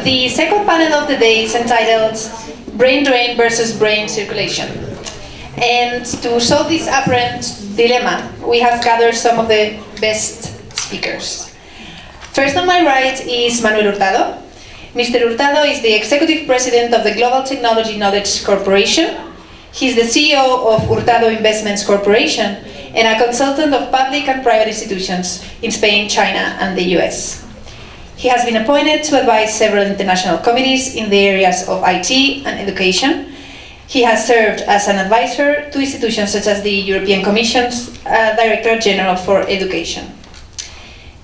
The second panel of the day is entitled Brain Drain versus Brain Circulation. And to solve this apparent dilemma, we have gathered some of the best speakers. First on my right is Manuel Hurtado. Mr. Hurtado is the Executive President of the Global Technology Knowledge Corporation. He's the CEO of Hurtado Investments Corporation and a consultant of public and private institutions in Spain, China, and the US. He has been appointed to advise several international committees in the areas of IT and education. He has served as an advisor to institutions such as the European Commission's Director General for Education.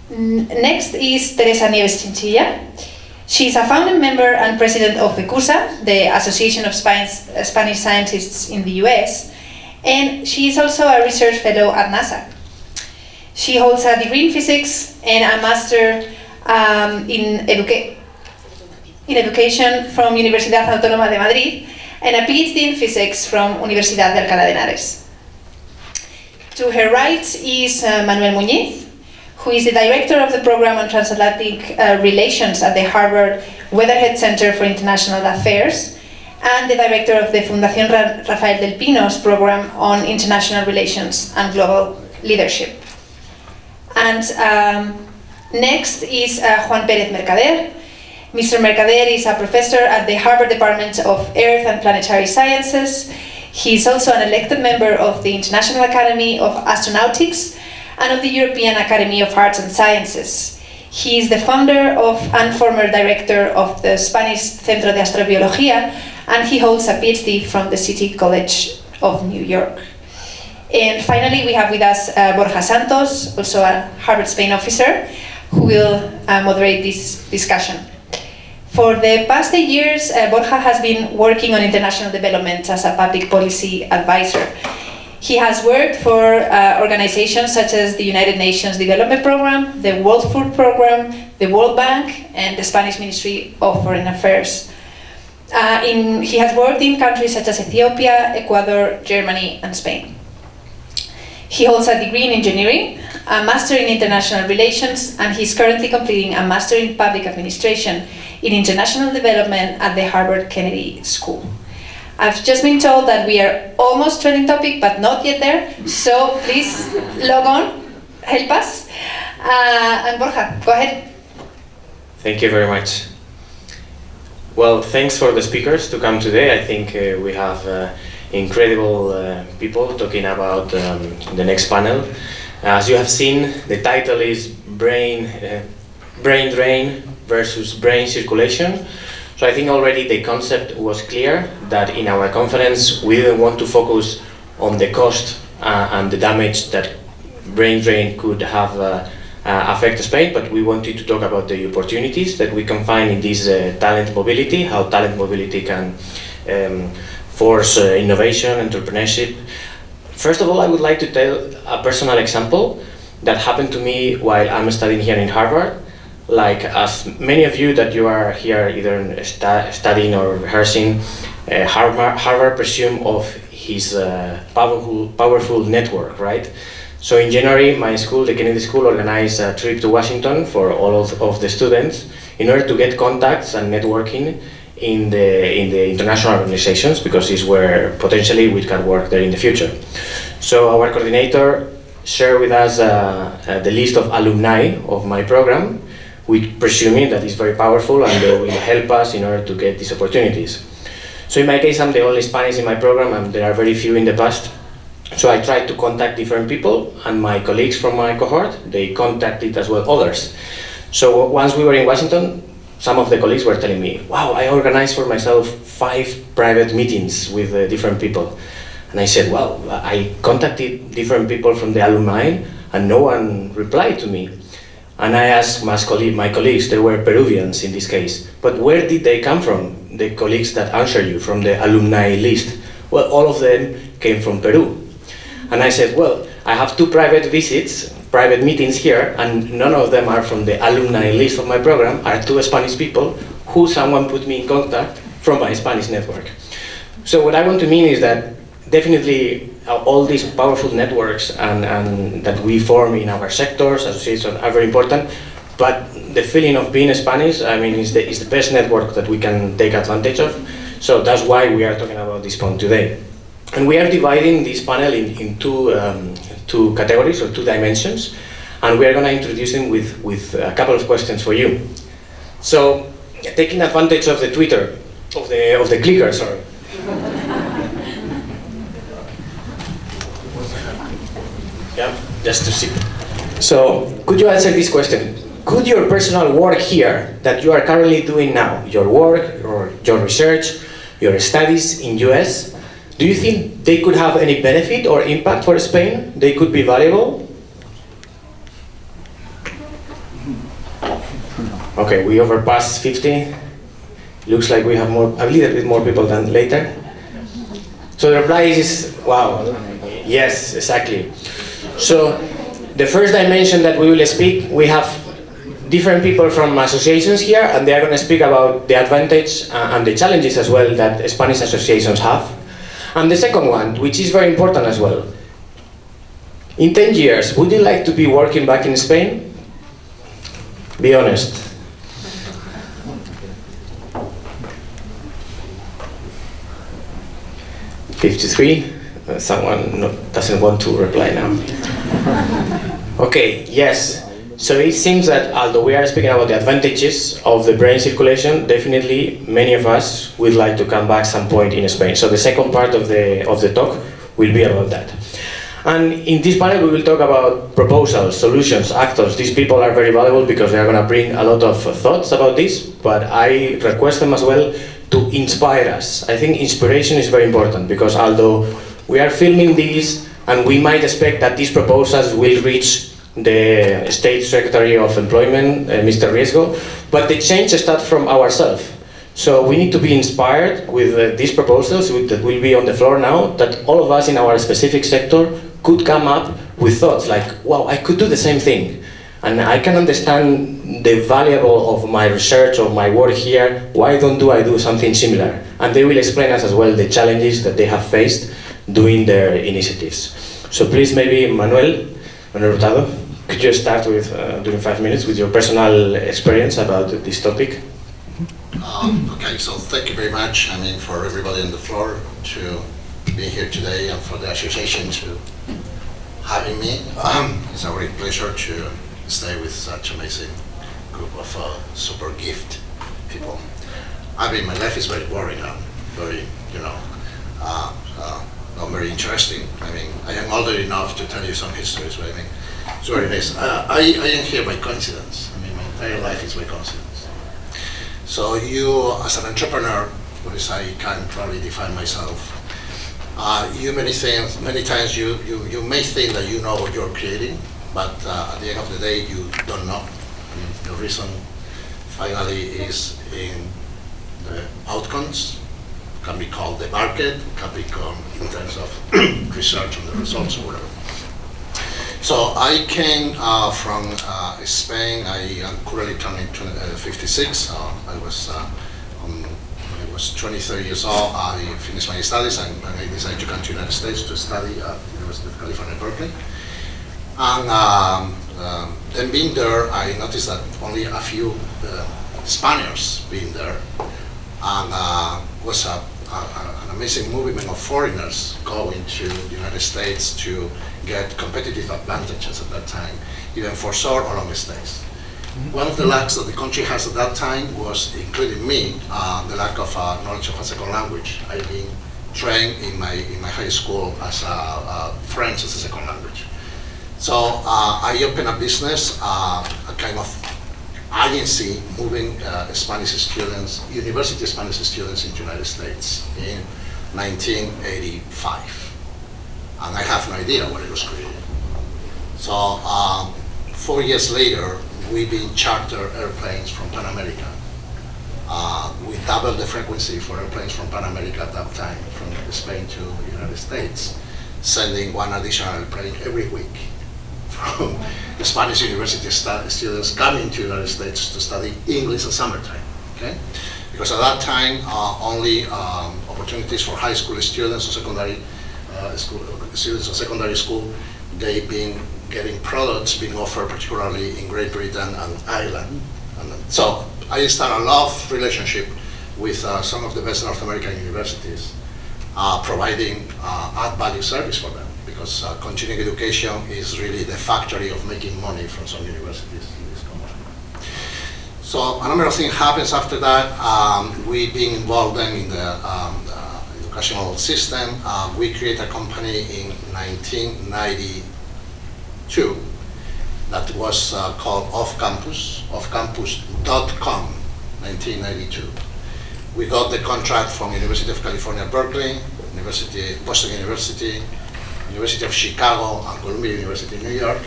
Next is Teresa Nieves Chinchilla. She is a founding member and president of ECUSA, the Association of Spanish Scientists in the US, and she is also a research fellow at NASA. She holds a degree in physics and a master in education from Universidad Autónoma de Madrid and a PhD in physics from Universidad de Alcalá de Henares. To her right is Manuel Muñiz, who is the director of the program on transatlantic relations at the Harvard Weatherhead Center for International Affairs and the director of the Fundación Rafael del Pino's program on international relations and global leadership. And next is Juan Pérez Mercader. Mr. Mercader is a professor at the Harvard Department of Earth and Planetary Sciences. He is also an elected member of the International Academy of Astronautics and of the European Academy of Arts and Sciences. He is the founder of and former director of the Spanish Centro de Astrobiología, and he holds a PhD from the City College of New York. And finally, we have with us Borja Santos, also a Harvard Spain officer, who will moderate this discussion. For the past 8 years, Borja has been working on international development as a public policy advisor. He has worked for organizations such as the United Nations Development Programme, the World Food Programme, the World Bank, and the Spanish Ministry of Foreign Affairs. He has worked in countries such as Ethiopia, Ecuador, Germany, and Spain. He holds a degree in engineering, a master in international relations, and he's currently completing a master in public administration in international development at the Harvard Kennedy School. I've just been told that we are almost trending topic, but not yet there, so please log on, help us. And Borja, go ahead. Thank you very much. Well, thanks for the speakers to come today. I think we have incredible people talking about the next panel. As you have seen, the title is Brain Drain versus Brain Circulation. So I think already the concept was clear that in our conference we didn't want to focus on the cost and the damage that brain drain could have affect Spain, but we wanted to talk about the opportunities that we can find in this talent mobility, how talent mobility can force innovation, entrepreneurship. First of all, I would like to tell a personal example that happened to me while I'm studying here in Harvard. Like, as many of you that you are here either studying or rehearsing, Harvard presume of his powerful network, right? So in January, my school, the Kennedy School, organized a trip to Washington for all of the students in order to get contacts and networking in the international organizations, because it's where potentially we can work there in the future. So our coordinator shared with us the list of alumni of my program, with presuming that it's very powerful and they will help us in order to get these opportunities. So in my case, I'm the only Spanish in my program, and there are very few in the past. So I tried to contact different people, and my colleagues from my cohort, they contacted as well others. So once we were in Washington, some of the colleagues were telling me, wow, I organized for myself 5 private meetings with different people. And I said, well, I contacted different people from the alumni and no one replied to me. And I asked my colleagues, they were Peruvians in this case, but where did they come from, the colleagues that answered you from the alumni list? Well, all of them came from Peru. And I said, well, I have 2 private meetings here, and none of them are from the alumni list of my program, are 2 Spanish people who someone put me in contact from my Spanish network. So what I want to mean is that definitely all these powerful networks and that we form in our sectors, associations, are very important, but the feeling of being Spanish, I mean, is the best network that we can take advantage of. So that's why we are talking about this point today. And we are dividing this panel in two categories or two dimensions, and we are going to introduce them with a couple of questions for you. So, taking advantage of the Twitter, of the clicker, sorry. Yeah, just to see. So, could you answer this question? Could your personal work here that you are currently doing now, your work or your research, your studies in US, do you think they could have any benefit or impact for Spain? They could be valuable? Okay, we overpassed 50. Looks like we have a little bit more people than later. So the reply is, wow, yes, exactly. So the first dimension that we will speak, we have different people from associations here, and they are going to speak about the advantage and the challenges as well that Spanish associations have. And the second one, which is very important as well. In 10 years, would you like to be working back in Spain? Be honest. Someone doesn't want to reply now. Okay, yes. So it seems that although we are speaking about the advantages of the brain circulation, definitely many of us would like to come back some point in Spain. So the second part of the talk will be about that. And in this panel we will talk about proposals, solutions, actors. These people are very valuable because they are going to bring a lot of thoughts about this, but I request them as well to inspire us. I think inspiration is very important because although we are filming this and we might expect that these proposals will reach the State Secretary of Employment, Mr. Riesgo, but the change starts from ourselves. So we need to be inspired with these proposals that will be on the floor now, that all of us in our specific sector could come up with thoughts like, wow, I could do the same thing. And I can understand the valuable of my research, of my work here, why don't I do something similar? And they will explain us as well the challenges that they have faced doing their initiatives. So please, maybe Manuel Hurtado, could you start with, during 5 minutes, with your personal experience about this topic? Okay, so thank you very much, for everybody on the floor to be here today and for the association to having me. It's a great pleasure to stay with such amazing group of super gift people. My life is very boring and very, not very interesting. I am older enough to tell you some histories, but it's very nice. I am here by coincidence. My entire life is by coincidence. So you, as an entrepreneur, as I can probably define myself, many times you may think that you know what you're creating, but at the end of the day, you don't know. The reason finally is in the outcomes. Can be called the market, can become in terms of research on the results or whatever. So I came from Spain. I am currently turning 56. When I was 23 years old, I finished my studies and I decided to come to the United States to study at the University of California, Berkeley. And then being there, I noticed that only a few Spaniards being there, and was an amazing movement of foreigners going to the United States to get competitive advantages at that time, even for short or long stays. One of the lacks that the country has at that time was, including me, the lack of knowledge of a second language. I've been trained in my high school as French as a second language. So I opened a business, a kind of agency moving Spanish students, university Spanish students in the United States in 1985. And I have no idea what it was created. So 4 years later, we've been charter airplanes from Pan American. We doubled the frequency for airplanes from Pan America at that time, from Spain to the United States, sending one additional airplane every week from the Spanish university students coming to the United States to study English in summertime, okay? Because at that time, only opportunities for high school students or secondary students of secondary school, they've been getting products being offered, particularly in Great Britain and Ireland. And so I started a love relationship with some of the best North American universities, providing add value service for them, because continuing education is really the factory of making money from some universities in this country. So a number of things happens after that. We being involved then in the educational system. We create a company in 1992 that was called offcampus.com, 1992. We got the contract from University of California, Berkeley, Boston University, University of Chicago, and Columbia University in New York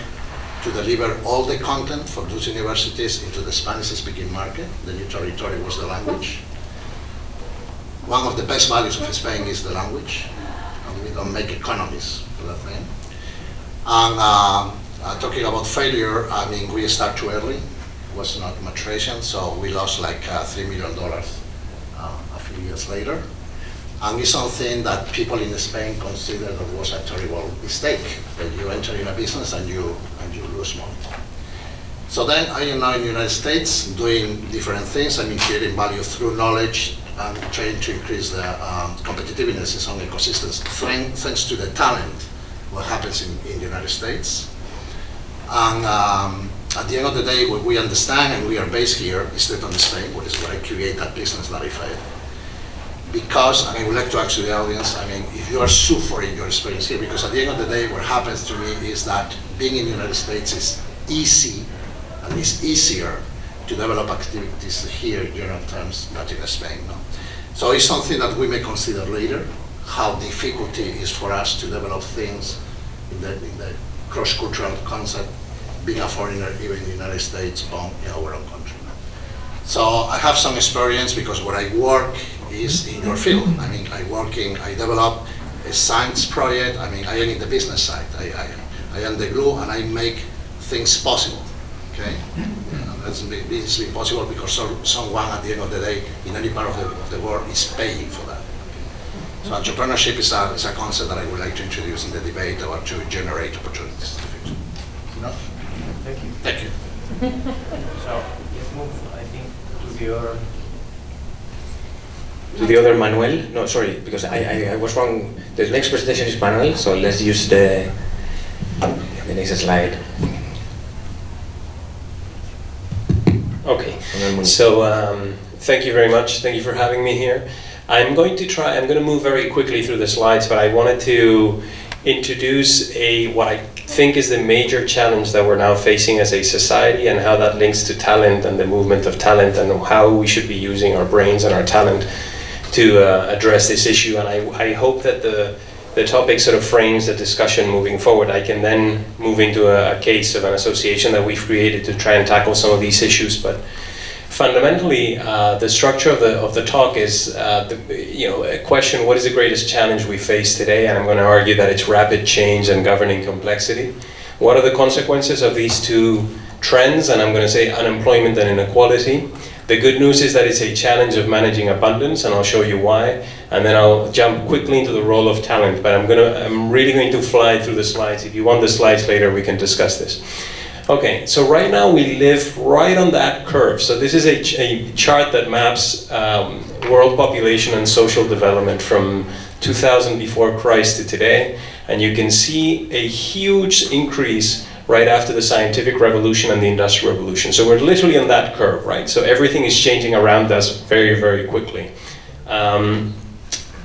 to deliver all the content for those universities into the Spanish-speaking market. The new territory was the language. One of the best values of Spain is the language, and we don't make economies for that thing. And talking about failure, I mean, we start too early. It was not maturation, so we lost like $3 million a few years later. And it's something that people in Spain consider that was a terrible mistake, that you enter in a business and you lose money. So then I am now in the United States doing different things. I mean, creating value through knowledge and trying to increase the competitiveness in some ecosystems, thanks to the talent, what happens in the United States. And at the end of the day, what we understand, and we are based here, is that on Spain, which is where I create that business that I failed. Because, and I would like to ask the audience, I mean, if you are suffering your experience here, because at the end of the day, what happens to me is that being in the United States is easy, and it's easier to develop activities here in general terms, not in Spain. No? So it's something that we may consider later, how difficult it is for us to develop things in the cross-cultural concept, being a foreigner, even in the United States, born in our own country. So I have some experience because where I work is in your field. I mean, I develop a science project. I mean, I am in the business side. I am the glue and I make things possible, okay? This is possible because someone at the end of the day, in any part of the world, is paying for that. So entrepreneurship is a concept that I would like to introduce in the debate about to generate opportunities in the future. Enough? Thank you. Thank you. So let's move, I think, to the other. To the other Manuel? No, sorry, because I was wrong. The next presentation is Manuel, so let's use the next slide. Okay, so thank you very much. Thank you for having me here. I'm going to move very quickly through the slides, but I wanted to introduce what I think is the major challenge that we're now facing as a society and how that links to talent and the movement of talent and how we should be using our brains and our talent to address this issue. And I hope that the topic sort of frames the discussion moving forward. I can then move into a case of an association that we've created to try and tackle some of these issues. But fundamentally, the structure of the talk is a question: what is the greatest challenge we face today? And I'm going to argue that it's rapid change and governing complexity. What are the consequences of these two trends? And I'm going to say unemployment and inequality. The good news is that it's a challenge of managing abundance, and I'll show you why. And then I'll jump quickly into the role of talent. But I'm really going to fly through the slides. If you want the slides later, we can discuss this. Okay, so right now we live right on that curve. So this is a chart that maps world population and social development from 2000 before Christ to today. And you can see a huge increase right after the scientific revolution and the industrial revolution. So we're literally on that curve, right? So everything is changing around us very, very quickly.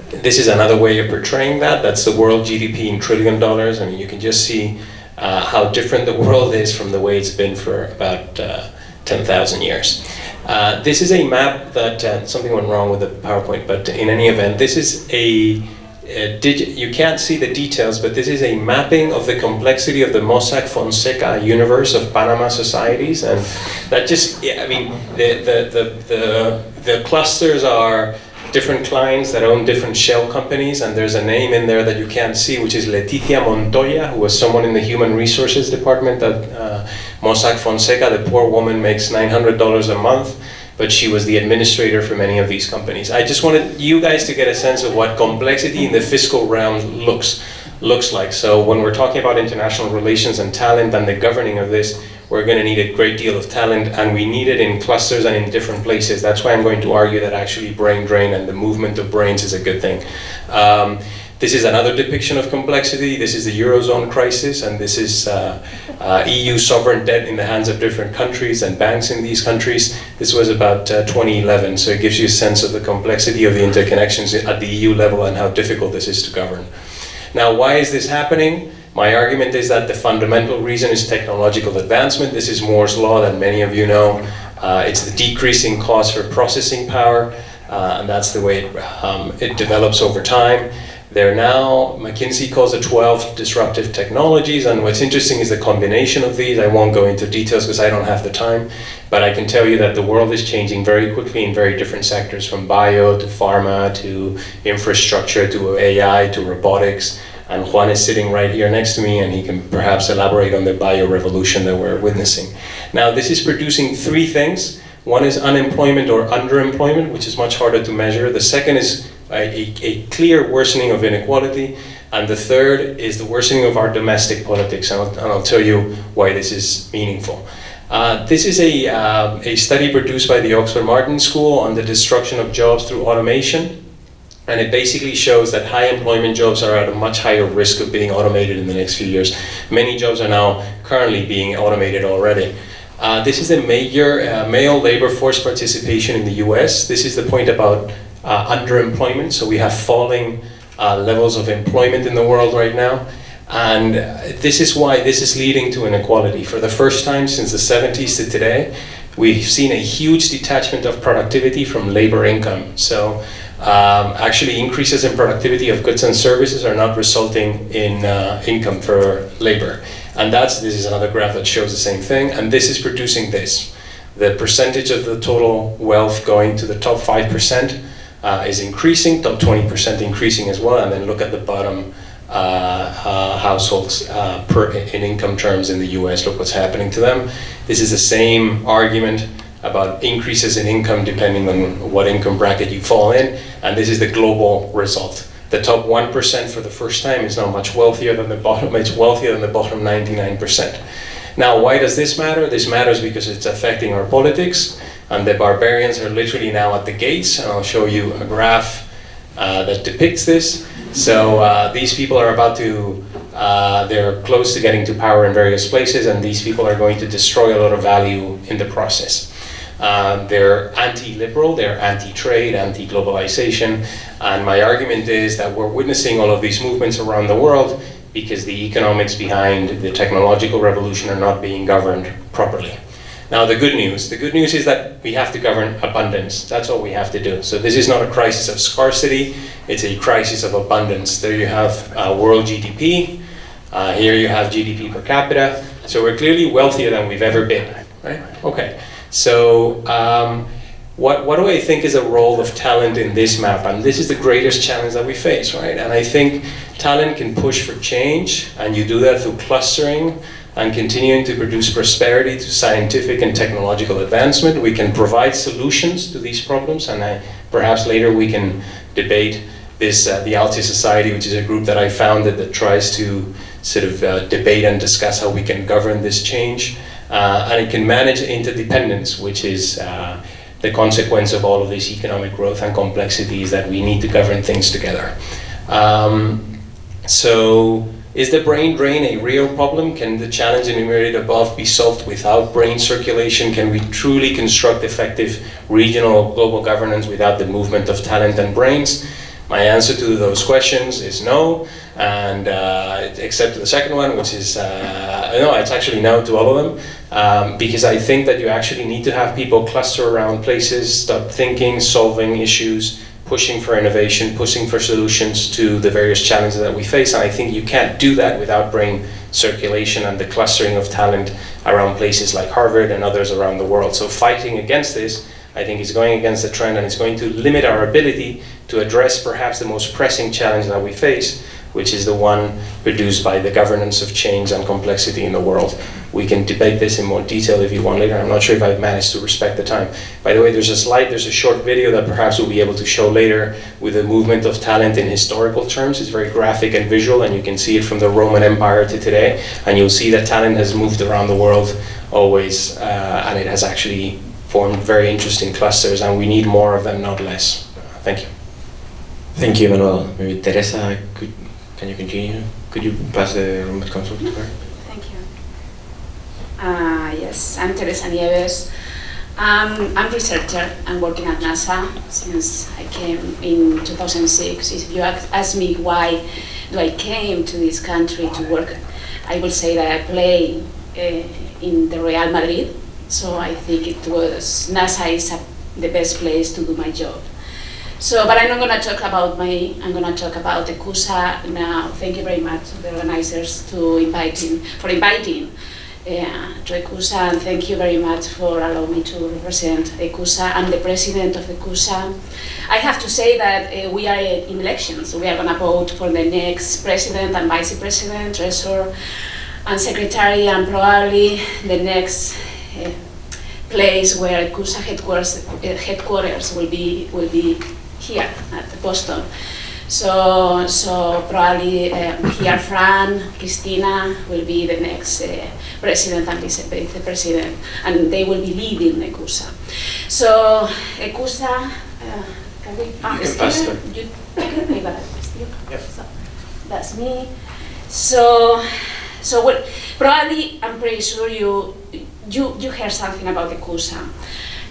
This is another way of portraying that. That's the world GDP in $1 trillion. I mean, you can just see how different the world is from the way it's been for about 10,000 years. This is a map that, something went wrong with the PowerPoint, but in any event, this is you can't see the details, but this is a mapping of the complexity of the Mossack Fonseca universe of Panama societies. And that just, I mean, the clusters are different clients that own different shell companies, and there's a name in there that you can't see, which is Leticia Montoya, who was someone in the human resources department at Mossack Fonseca. The poor woman makes $900 a month, but she was the administrator for many of these companies. I just wanted you guys to get a sense of what complexity in the fiscal realm looks looks like. So when we're talking about international relations and talent and the governing of this, we're going to need a great deal of talent, and we need it in clusters and in different places. That's why I'm going to argue that actually brain drain and the movement of brains is a good thing. This is another depiction of complexity. This is the Eurozone crisis, and this is EU sovereign debt in the hands of different countries and banks in these countries. This was about 2011, so it gives you a sense of the complexity of the interconnections at the EU level and how difficult this is to govern. Now, why is this happening? My argument is that the fundamental reason is technological advancement. This is Moore's law that many of you know. It's the decreasing cost for processing power, and that's the way it develops over time. There are now, McKinsey calls it 12 disruptive technologies, and what's interesting is the combination of these. I won't go into details because I don't have the time, but I can tell you that the world is changing very quickly in very different sectors, from bio to pharma to infrastructure to AI to robotics. And Juan is sitting right here next to me, and he can perhaps elaborate on the bio revolution that we're witnessing. Now, this is producing three things. One is unemployment or underemployment, which is much harder to measure. The second is a clear worsening of inequality. And the third is the worsening of our domestic politics. And I'll tell you why this is meaningful. This is a study produced by the Oxford Martin School on the destruction of jobs through automation. And it basically shows that high employment jobs are at a much higher risk of being automated in the next few years. Many jobs are now currently being automated already. This is the major male labor force participation in the US. This is the point about underemployment. So we have falling levels of employment in the world right now. And this is why this is leading to inequality. For the first time since the 70s to today, we've seen a huge detachment of productivity from labor income. So actually increases in productivity of goods and services are not resulting in income for labor. And this is another graph that shows the same thing, and this is producing this. The percentage of the total wealth going to the top 5% is increasing, top 20% increasing as well, and then look at the bottom households in income terms in the US, look what's happening to them. This is the same argument about increases in income depending on what income bracket you fall in, and this is the global result. The top 1% for the first time is now much wealthier than the bottom. It's wealthier than the bottom 99%. Now, why does this matter? This matters because it's affecting our politics, and the barbarians are literally now at the gates, and I'll show you a graph that depicts this. So these people are about to, they're close to getting to power in various places, and these people are going to destroy a lot of value in the process. They're anti-liberal, they're anti-trade, anti-globalization, and my argument is that we're witnessing all of these movements around the world because the economics behind the technological revolution are not being governed properly. Now the good news is that we have to govern abundance. That's all we have to do. So this is not a crisis of scarcity, it's a crisis of abundance. There you have world GDP, here you have GDP per capita, so we're clearly wealthier than we've ever been, right? Okay. So what do I think is a role of talent in this map? And this is the greatest challenge that we face, right? And I think talent can push for change, and you do that through clustering and continuing to produce prosperity through scientific and technological advancement. We can provide solutions to these problems, and perhaps later we can debate this, the Altis Society, which is a group that I founded that tries to sort of debate and discuss how we can govern this change. And it can manage interdependence, which is the consequence of all of this economic growth and complexities that we need to govern things together. So is the brain drain a real problem? Can the challenge enumerated above be solved without brain circulation? Can we truly construct effective regional global governance without the movement of talent and brains? My answer to those questions is no, and except the second one, which is no, it's actually no to all of them, because I think that you actually need to have people cluster around places, start thinking, solving issues, pushing for innovation, pushing for solutions to the various challenges that we face, and I think you can't do that without brain circulation and the clustering of talent around places like Harvard and others around the world. So fighting against this, I think, is going against the trend, and it's going to limit our ability to address perhaps the most pressing challenge that we face, which is the one produced by the governance of change and complexity in the world. We can debate this in more detail if you want later. I'm not sure if I've managed to respect the time. By the way, there's a short video that perhaps we'll be able to show later with the movement of talent in historical terms. It's very graphic and visual, and you can see it from the Roman Empire to today. And you'll see that talent has moved around the world always, and it has actually formed very interesting clusters, and we need more of them, not less. Thank you. Thank you, Manuel. Maybe Teresa, can you continue? Could you pass the remote control to her? Thank you. Yes, I'm Teresa Nieves. I'm a researcher. I'm working at NASA since I came in 2006. If you ask me why do I came to this country to work, I will say that I play in the Real Madrid. So I think NASA is the best place to do my job. So, but I'm not going to talk about I'm going to talk about ECUSA now. Thank you very much to the organizers for inviting to ECUSA, and thank you very much for allowing me to represent ECUSA. I'm the president of ECUSA. I have to say that we are in elections. We are going to vote for the next president and vice president, treasurer and secretary, and probably the next place where ECUSA headquarters will be here at Boston. So probably here Fran, Cristina will be the next president and vice president, and they will be leading ECUSA. So ECUSA, can we? You can pass them. Yep. So that's me. So what, probably I'm pretty sure you heard something about ECUSA.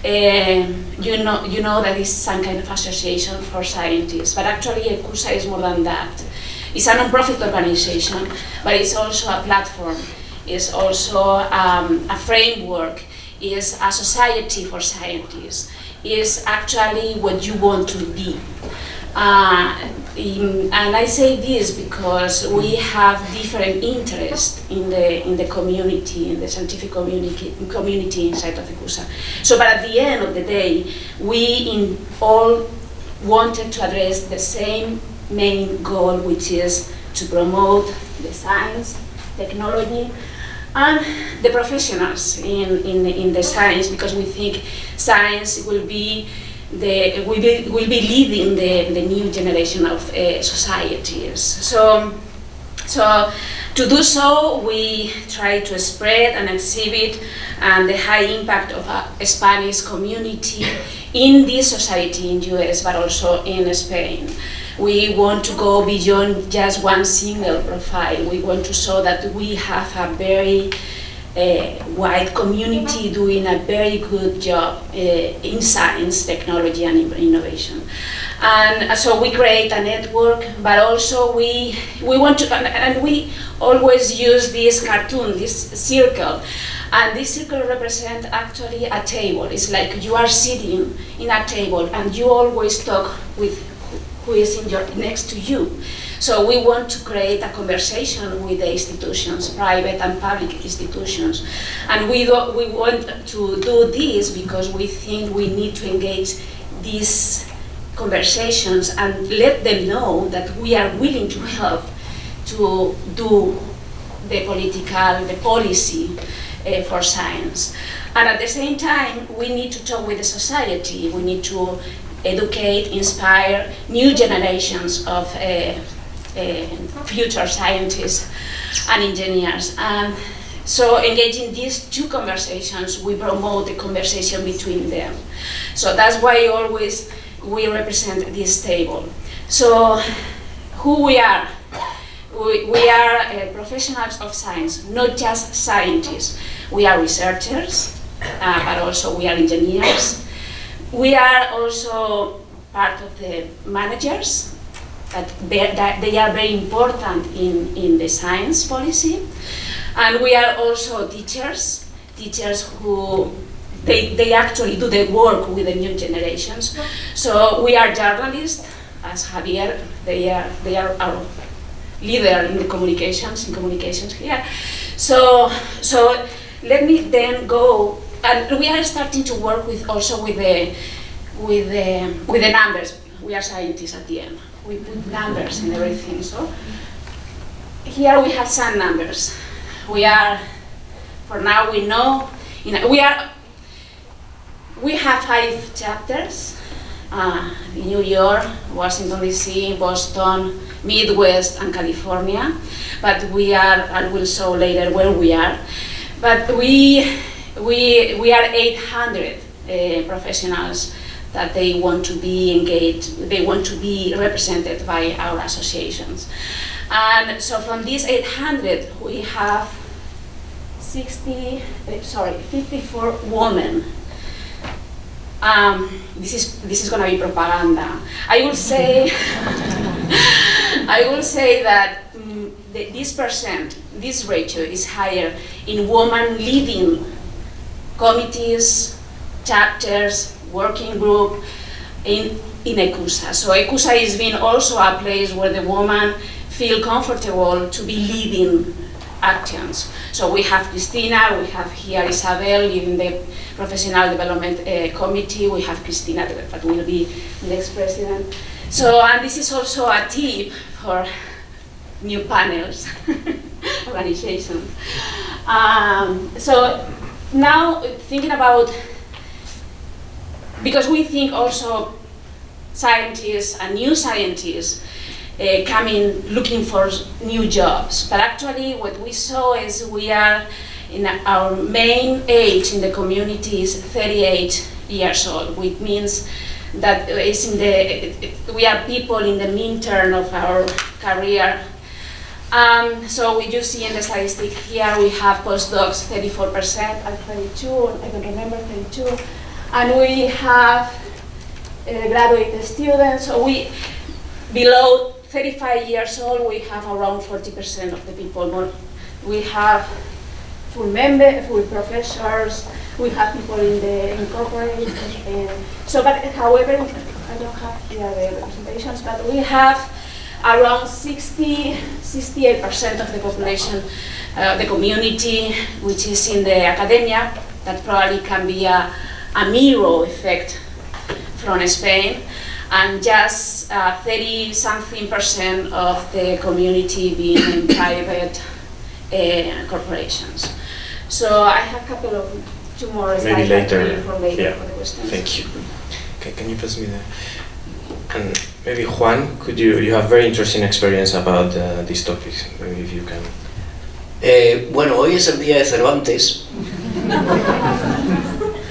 You know that it's some kind of association for scientists, but actually ECUSA is more than that. It's a non-profit organization, but it's also a platform. It's also a framework. It's a society for scientists. It's actually what you want to be. And I say this because we have different interests in the community, in the scientific community inside of ECUSA. So, but at the end of the day, we all wanted to address the same main goal, which is to promote the science, technology, and the professionals in the science, because we think science will be leading the new generation of societies. So to do so, we try to spread and exhibit the high impact of a Spanish community in this society in US, but also in Spain. We want to go beyond just one single profile. We want to show that we have a very wide community doing a very good job in science, technology, and innovation. And so we create a network, but also we want to, and we always use this cartoon, this circle. And this circle represents actually a table. It's like you are sitting in a table and you always talk with who is next to you. So we want to create a conversation with the institutions, private and public institutions. And we want to do this because we think we need to engage these conversations and let them know that we are willing to help to do the policy for science. And at the same time, we need to talk with the society. We need to educate, inspire new generations of future scientists and engineers. And so engaging these two conversations, we promote the conversation between them. So that's why always we represent this table. So who we are? We are professionals of science, not just scientists. We are researchers, but also we are engineers. We are also part of the managers, that they are very important in the science policy. And we are also teachers who they actually do the work with the new generations. So we are journalists, as Javier, they are our leader in the communications here. So let me then go, and we are starting to work with the numbers. We are scientists at the end. We put numbers and everything. So here we have some numbers. We are, for now we know, we have 5 chapters in New York, Washington DC, Boston, Midwest and California, but I will show later where we are. But we are 800 professionals that they want to be engaged, they want to be represented by our associations. And so from these 800, we have 54 women. This is going to be propaganda. I will say, that this ratio is higher in women leading committees, chapters, working group in ECUSA. So ECUSA has been also a place where the women feel comfortable to be leading actions. So we have Cristina, we have here Isabel leading the Professional Development Committee, we have Cristina that will be the next president. So, and this is also a tip for new panels, organizations. So now thinking about, because we think also scientists and new scientists coming looking for new jobs, but actually what we saw is we are in our main age in the community is 38 years old, which means that we are people in the midterm of our career. So you see in the statistic here we have postdocs 34% and 32, I don't remember, 32, and we have graduate students. So we below 35 years old we have around 40% of the people. We have full professors, we have people in the incorporated. But however, I don't have here the representations, but we have around 68% of the population, the community, which is in the academia. That probably can be a mirror effect from Spain, and just 30-something% of the community being in private corporations. So I have a couple of two more slides. Maybe later. For later Yeah. for the questions. Thank you. Okay, can you pass me the? And maybe Juan, you have very interesting experience about these topics. Maybe if you can. Bueno, hoy es el día de Cervantes.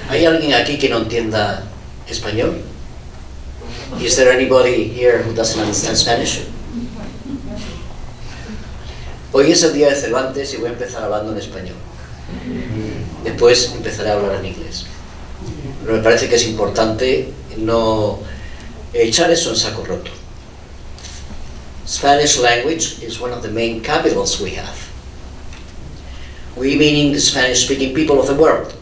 ¿Hay alguien aquí que no entienda español? Is there anybody here who doesn't understand Spanish? Hoy es el día de Cervantes y voy a empezar hablando en español. Después empezaré a hablar en inglés. Pero me parece que es importante no echar eso en saco roto. Spanish language is one of the main capitals we have. We meaning the Spanish-speaking people of the world.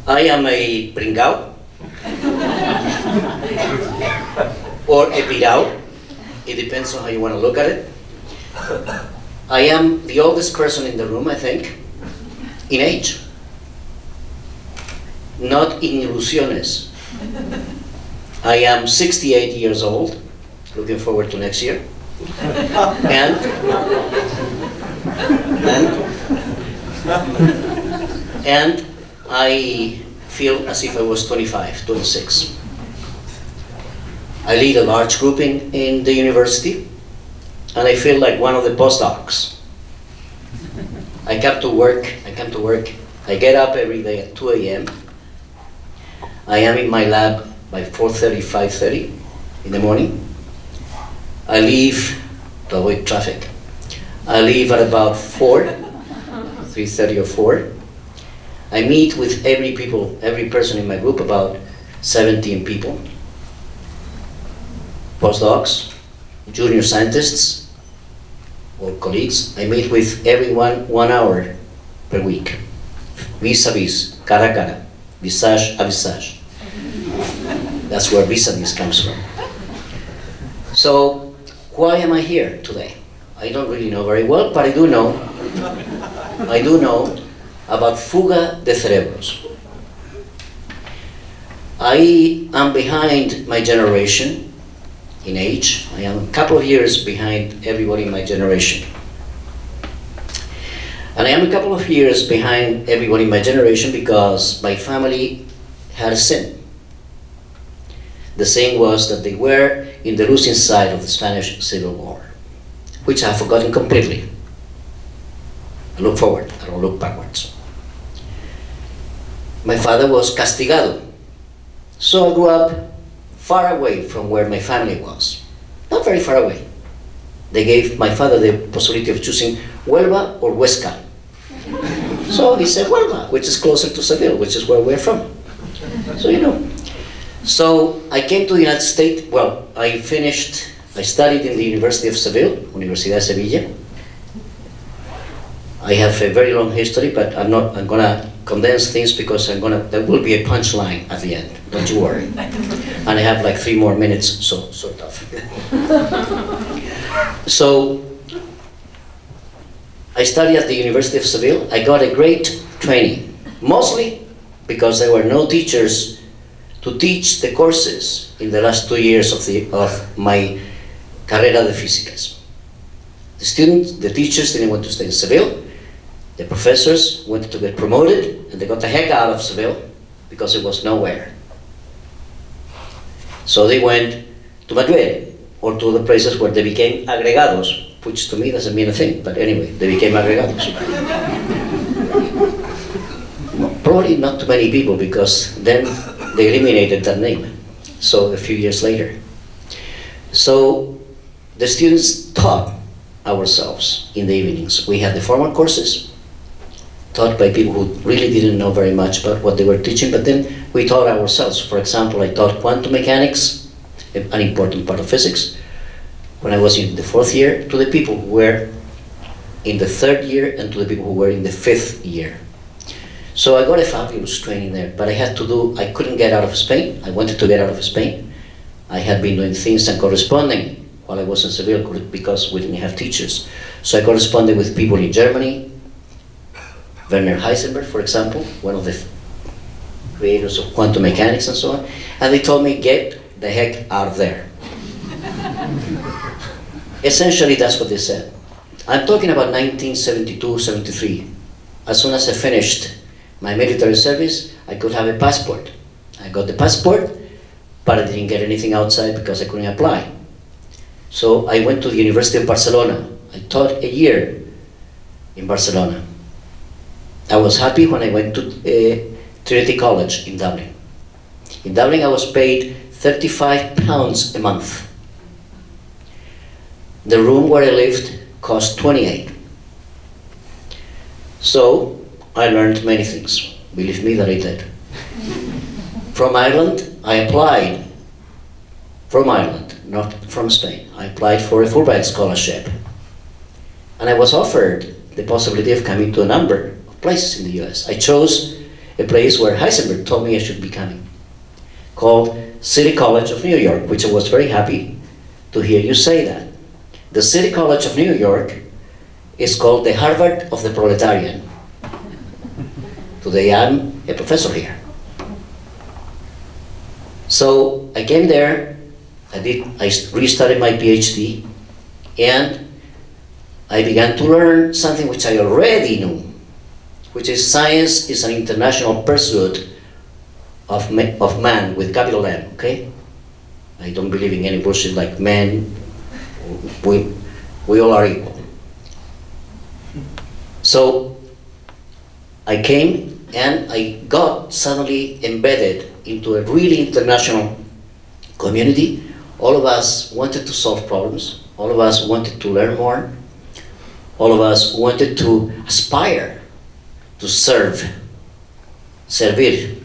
I am a pringao, or a pirao, it depends on how you want to look at it. I am the oldest person in the room, I think, in age. Not in ilusiones. I am 68 years old, looking forward to next year. And I feel as if I was 25, 26. I lead a large group in the university, and I feel like one of the postdocs. I come to work, I get up every day at 2 a.m. I am in my lab by 4:30, 5:30 in the morning. I leave to avoid traffic. I leave at about 3:30 or 4. I meet with every person in my group, about 17 people. Postdocs, junior scientists, or colleagues. I meet with everyone 1 hour per week. Vis-a-vis, cara a cara, visage a visage. That's where vis-a-vis comes from. So, why am I here today? I don't really know very well, but I do know about fuga de cerebros. I am behind my generation in age. I am a couple of years behind everybody in my generation. And I am a couple of years behind everybody in my generation because my family had a sin. The sin was that they were in the losing side of the Spanish Civil War, which I have forgotten completely. I look forward, I don't look backwards. My father was castigado, so I grew up far away from where my family was. Not very far away. They gave my father the possibility of choosing Huelva or Huesca. So he said Huelva, which is closer to Seville, which is where we're from. So you know. So I came to the United States. Well, I studied in the University of Seville, Universidad de Sevilla. I have a very long history, but I'm gonna condense things because there will be a punchline at the end, don't you worry. And I have like 3 more minutes, so sort of. So, I studied at the University of Seville. I got a great training, mostly because there were no teachers to teach the courses in the last 2 years of my carrera de físicas. The teachers didn't want to stay in Seville. The professors wanted to get promoted, and they got the heck out of Seville because it was nowhere. So they went to Madrid or to other places where they became agregados, which to me doesn't mean a thing, but anyway, they became agregados. Probably not too many people because then they eliminated that name. So a few years later. So the students taught ourselves in the evenings. We had the formal courses taught by people who really didn't know very much about what they were teaching, but then we taught ourselves. For example, I taught quantum mechanics, an important part of physics, when I was in the 4th year, to the people who were in the 3rd year and to the people who were in the 5th year. So I got a fabulous training there, but I couldn't get out of Spain. I wanted to get out of Spain. I had been doing things and corresponding while I was in Seville because we didn't have teachers. So I corresponded with people in Germany, Werner Heisenberg, for example, one of the creators of quantum mechanics and so on, and they told me, get the heck out of there. Essentially, that's what they said. I'm talking about 1972, 73. As soon as I finished my military service, I could have a passport. I got the passport, but I didn't get anything outside because I couldn't apply. So I went to the University of Barcelona. I taught a year in Barcelona. I was happy when I went to Trinity College in Dublin. In Dublin, I was paid £35 a month. The room where I lived cost 28. So I learned many things. Believe me that I did. From Ireland, I applied. From Ireland, not from Spain. I applied for a Fulbright scholarship. And I was offered the possibility of coming to a number of places in the US. I chose a place where Heisenberg told me I should be coming, called City College of New York, which I was very happy to hear you say that. The City College of New York is called the Harvard of the Proletarian. Today I'm a professor here. So I came there, I restarted my PhD, and I began to learn something which I already knew, which is science is an international pursuit of man with capital M, okay? I don't believe in any bullshit like man, we all are equal. So I came and I got suddenly embedded into a really international community. All of us wanted to solve problems. All of us wanted to learn more. All of us wanted to aspire to serve, servir,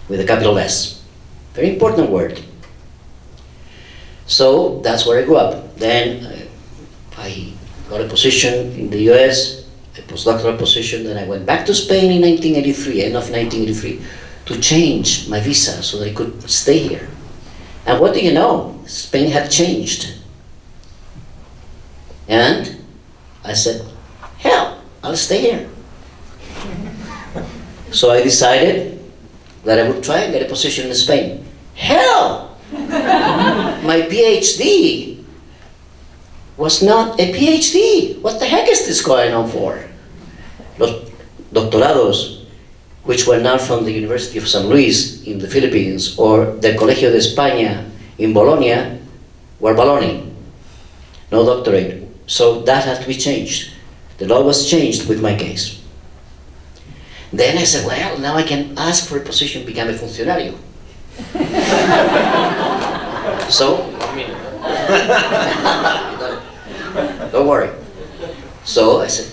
with a capital S. Very important word. So that's where I grew up. Then I got a position in the US, a postdoctoral position. Then I went back to Spain in 1983, end of 1983, to change my visa so that I could stay here. And what do you know? Spain had changed. And I said, hell, I'll stay here. So I decided that I would try and get a position in Spain. Hell! my PhD was not a PhD. What the heck is this going on for? Los doctorados, which were not from the University of San Luis in the Philippines or the Colegio de España in Bologna, were baloney. No doctorate. So that had to be changed. The law was changed with my case. Then I said, well, now I can ask for a position, become a funcionario. So, don't worry. So I said,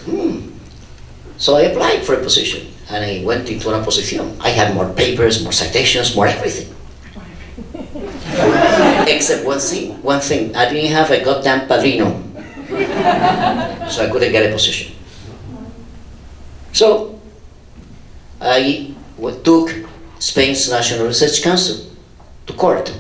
So I applied for a position, and I went into una posición. I had more papers, more citations, more everything. Except one thing, I didn't have a goddamn padrino. So I couldn't get a position. So I took Spain's National Research Council to court.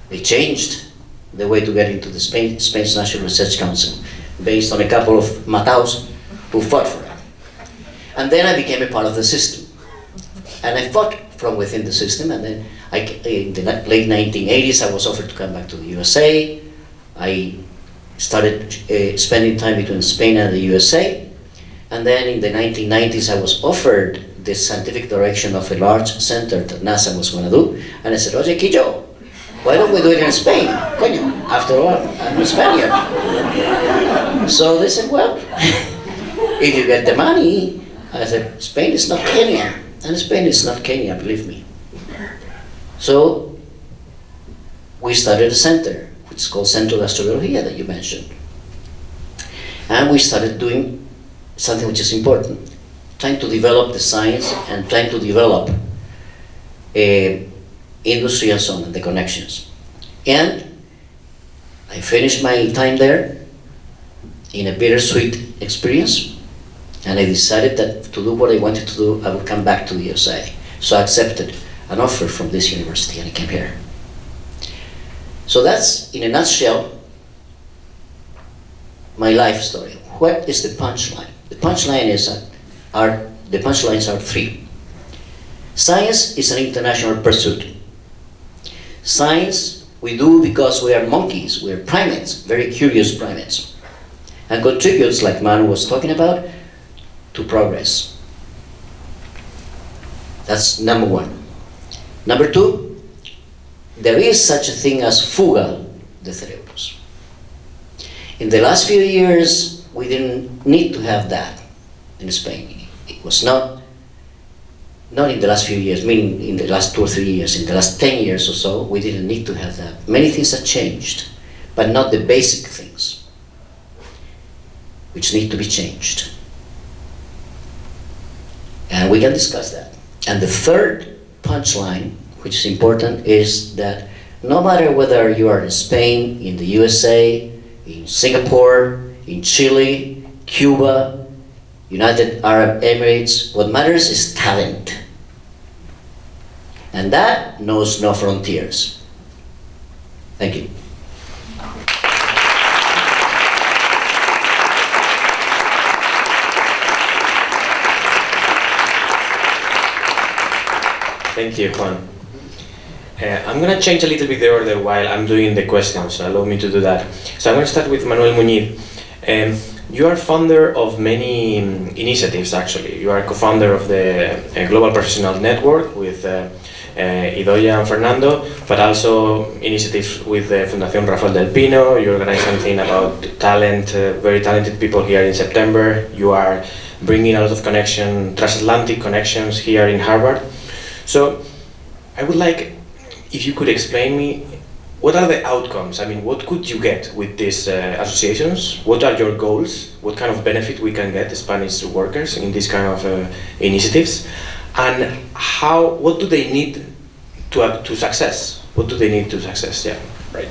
They changed the way to get into the Spain's National Research Council based on a couple of mataos who fought for it. And then I became a part of the system. And I fought from within the system, and then in the late 1980s I was offered to come back to the USA. I started spending time between Spain and the USA. And then in the 1990s I was offered the scientific direction of a large center that NASA was going to do. And I said, oye, Quillo, why don't we do it in Spain? Coño, after all, I'm a Spaniard. So they said, well, if you get the money. I said, Spain is not Kenya. And Spain is not Kenya, believe me. So we started a center, which is called Centro de Astrobiología that you mentioned. And we started doing something which is important, trying to develop the science and trying to develop industry and so on, and the connections. And I finished my time there in a bittersweet experience, and I decided that to do what I wanted to do, I would come back to the USA. So I accepted an offer from this university and I came here. So that's, in a nutshell, my life story. What is the punchline? The punchline is the punchlines are three. Science is an international pursuit. Science we do because we are monkeys, we are primates, very curious primates, and contributes, like Manu was talking about, to progress. That's number one. Number two, there is such a thing as fuga de cerebros. In the last few years, we didn't need to have that in Spain. It was not in the last few years, meaning in the last 2 or 3 years, in the last 10 years or so, we didn't need to have that. Many things have changed, but not the basic things, which need to be changed. And we can discuss that. And the third punchline, which is important, is that no matter whether you are in Spain, in the USA, in Singapore, in Chile, Cuba, United Arab Emirates, what matters is talent. And that knows no frontiers. Thank you. Thank you, Juan. I'm going to change a little bit the order while I'm doing the questions, so allow me to do that. So I'm going to start with Manuel Muñiz. You are founder of many initiatives, actually. You are co-founder of the Global Professional Network with Idoia and Fernando, but also initiatives with the Fundación Rafael del Pino. You organize something about talent, very talented people here in September. You are bringing a lot of transatlantic connections here in Harvard. So I would like, if you could explain me, what are the outcomes? I mean, what could you get with these associations? What are your goals? What kind of benefit we can get, the Spanish workers, in these kind of initiatives? And what do they need to success? What do they need to success? Yeah. Right.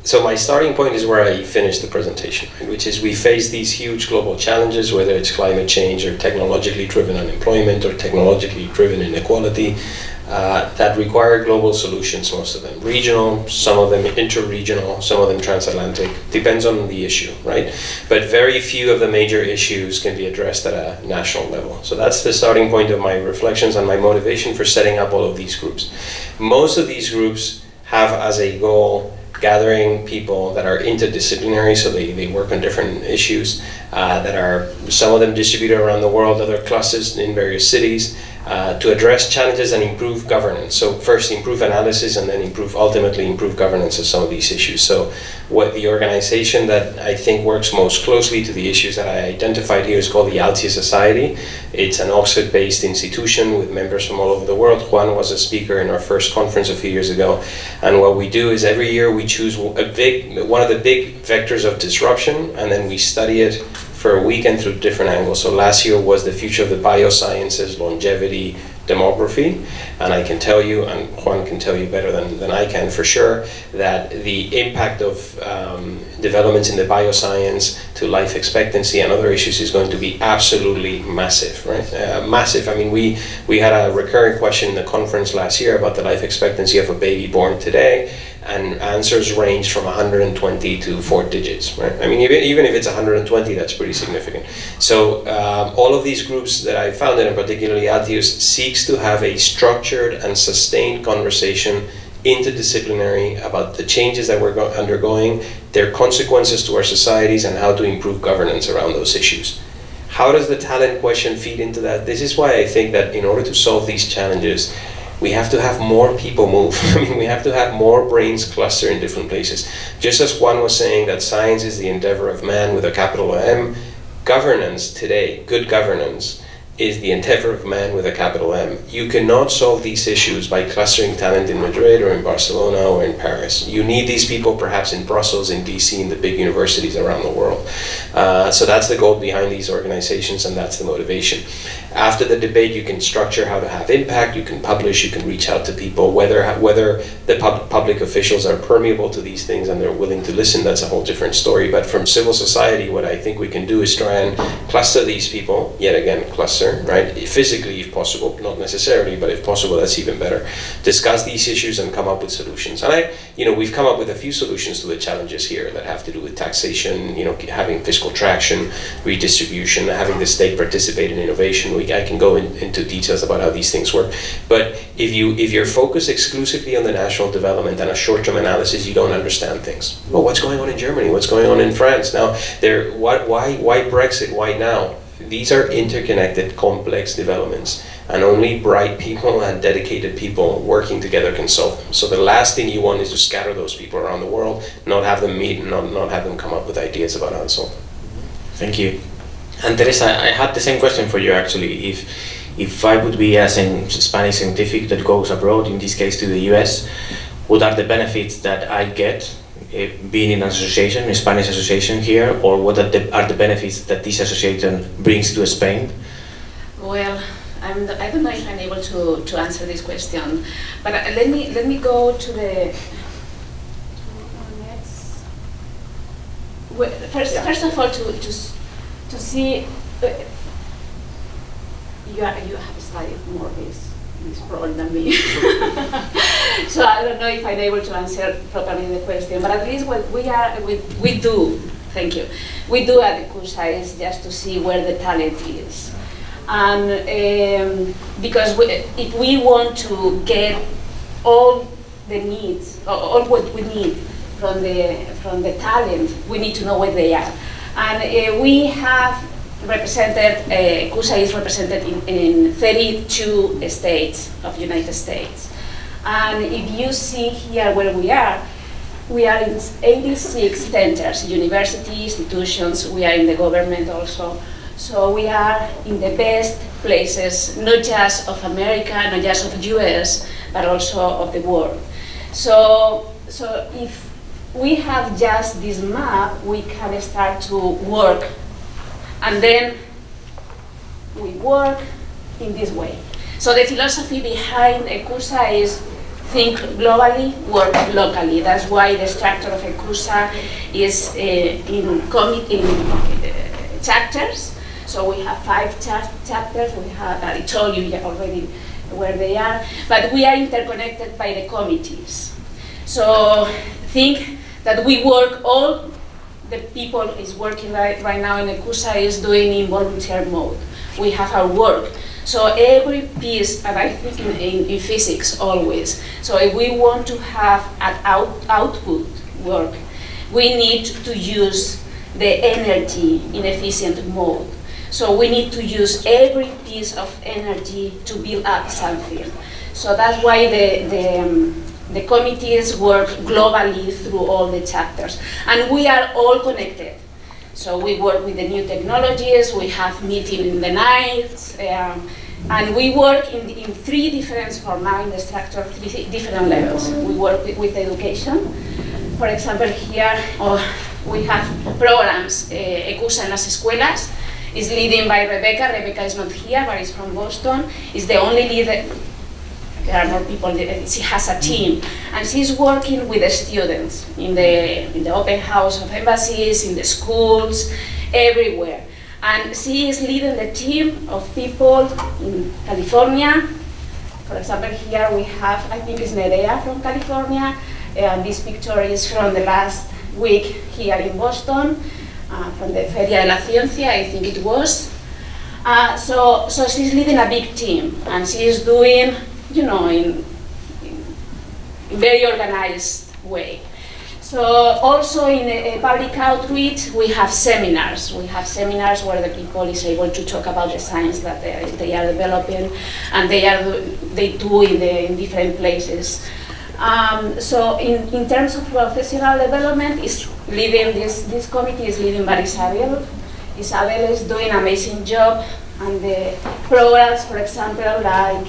So my starting point is where I finished the presentation, right? Which is we face these huge global challenges, whether it's climate change or technologically driven unemployment or technologically driven inequality, that require global solutions, most of them. Regional, some of them inter-regional, some of them transatlantic, depends on the issue, right? But very few of the major issues can be addressed at a national level. So that's the starting point of my reflections and my motivation for setting up all of these groups. Most of these groups have as a goal gathering people that are interdisciplinary, so they work on different issues that are, some of them distributed around the world, other clusters in various cities, to address challenges and improve governance. So first improve analysis and then ultimately improve governance of some of these issues. So what the organization that I think works most closely to the issues that I identified here is called the Altia Society. It's an Oxford-based institution with members from all over the world. Juan was a speaker in our first conference a few years ago. And what we do is every year we choose one of the big vectors of disruption, and then we study it for a weekend through different angles. So last year was the future of the biosciences, longevity, demography, and I can tell you, and Juan can tell you better than I can for sure, that the impact of developments in the bioscience to life expectancy and other issues is going to be absolutely massive, right? Massive. I mean, we had a recurring question in the conference last year about the life expectancy of a baby born today, and answers range from 120 to 4 digits, right? I mean, even if it's 120, that's pretty significant. So all of these groups that I founded, and particularly Altius, seeks to have a structured and sustained conversation, interdisciplinary, about the changes that we're undergoing, their consequences to our societies, and how to improve governance around those issues. How does the talent question feed into that? This is why I think that in order to solve these challenges, we have to have more people move. I mean, we have to have more brains cluster in different places. Just as Juan was saying that science is the endeavor of man with a capital M, governance today, good governance, is the endeavor of man with a capital M. You cannot solve these issues by clustering talent in Madrid or in Barcelona or in Paris. You need these people perhaps in Brussels, in DC, in the big universities around the world. So that's the goal behind these organizations, and that's the motivation. After the debate, you can structure how to have impact, you can publish, you can reach out to people, whether the public officials are permeable to these things and they're willing to listen, that's a whole different story. But from civil society, what I think we can do is try and cluster these people, yet again, cluster, right? Physically, if possible, not necessarily, but if possible, that's even better. Discuss these issues and come up with solutions. And we've come up with a few solutions to the challenges here that have to do with taxation, having fiscal traction, redistribution, having the state participate in innovation. I can go into details about how these things work. But if you're focused exclusively on the national development and a short-term analysis, you don't understand things. Well, what's going on in Germany? What's going on in France? Now, why Brexit? Why now? These are interconnected, complex developments, and only bright people and dedicated people working together can solve them. So the last thing you want is to scatter those people around the world, not have them meet, and not have them come up with ideas about how to solve them. Thank you. And Teresa, I had the same question for you actually. If I would be a Spanish scientific that goes abroad, in this case to the US, what are the benefits that I get being in an association, a Spanish association here, or what are the benefits that this association brings to Spain? Well, I don't know if I'm able to answer this question, but let me go to the next. Well, first of all, to see, you have studied more this problem than me, so I don't know if I'm able to answer properly the question. But at least what we do. Thank you. We do at ECUSA is just to see where the talent is, and because if we want to get all the needs, all what we need from the talent, we need to know where they are. And we have represented, ECUSA is represented in 32 states of the United States. And if you see here where we are in 86 centers, university institutions, we are in the government also. So we are in the best places, not just of America, not just of US, but also of the world. So if we have just this map, we can start to work, and then we work in this way. So the philosophy behind ECUSA is think globally, work locally. That's why the structure of ECUSA is in chapters. So we have 5 chapters. We have, I told you already where they are, but we are interconnected by the committees. So think that we work, all the people is working right now in ECUSA is doing in volunteer mode. We have our work. So every piece, and I think in physics always, so if we want to have an output work, we need to use the energy in efficient mode. So we need to use every piece of energy to build up something. So that's why the committees work globally through all the chapters. And we are all connected. So we work with the new technologies, we have meetings in the nights, and we work in 3 different, for now in the structure, 3 different levels. We work with education. For example, here we have programs, ECUSA en las escuelas, is leading by Rebecca. Rebecca is not here, but is from Boston. Is the only leader. There are more people. She has a team, and she's working with the students in the open house of embassies, in the schools, everywhere. And she is leading the team of people in California. For example, here we have, I think it's Nerea from California. This picture is from the last week here in Boston, from the Feria de la Ciencia, I think it was. So she's leading a big team, and she's doing, in very organized way. So also in a public outreach, we have seminars. We have seminars where the people is able to talk about the science that they are developing, and they do in different places. So in terms of professional development, this committee is leading by Isabel. Isabel is doing an amazing job, and the programs, for example, like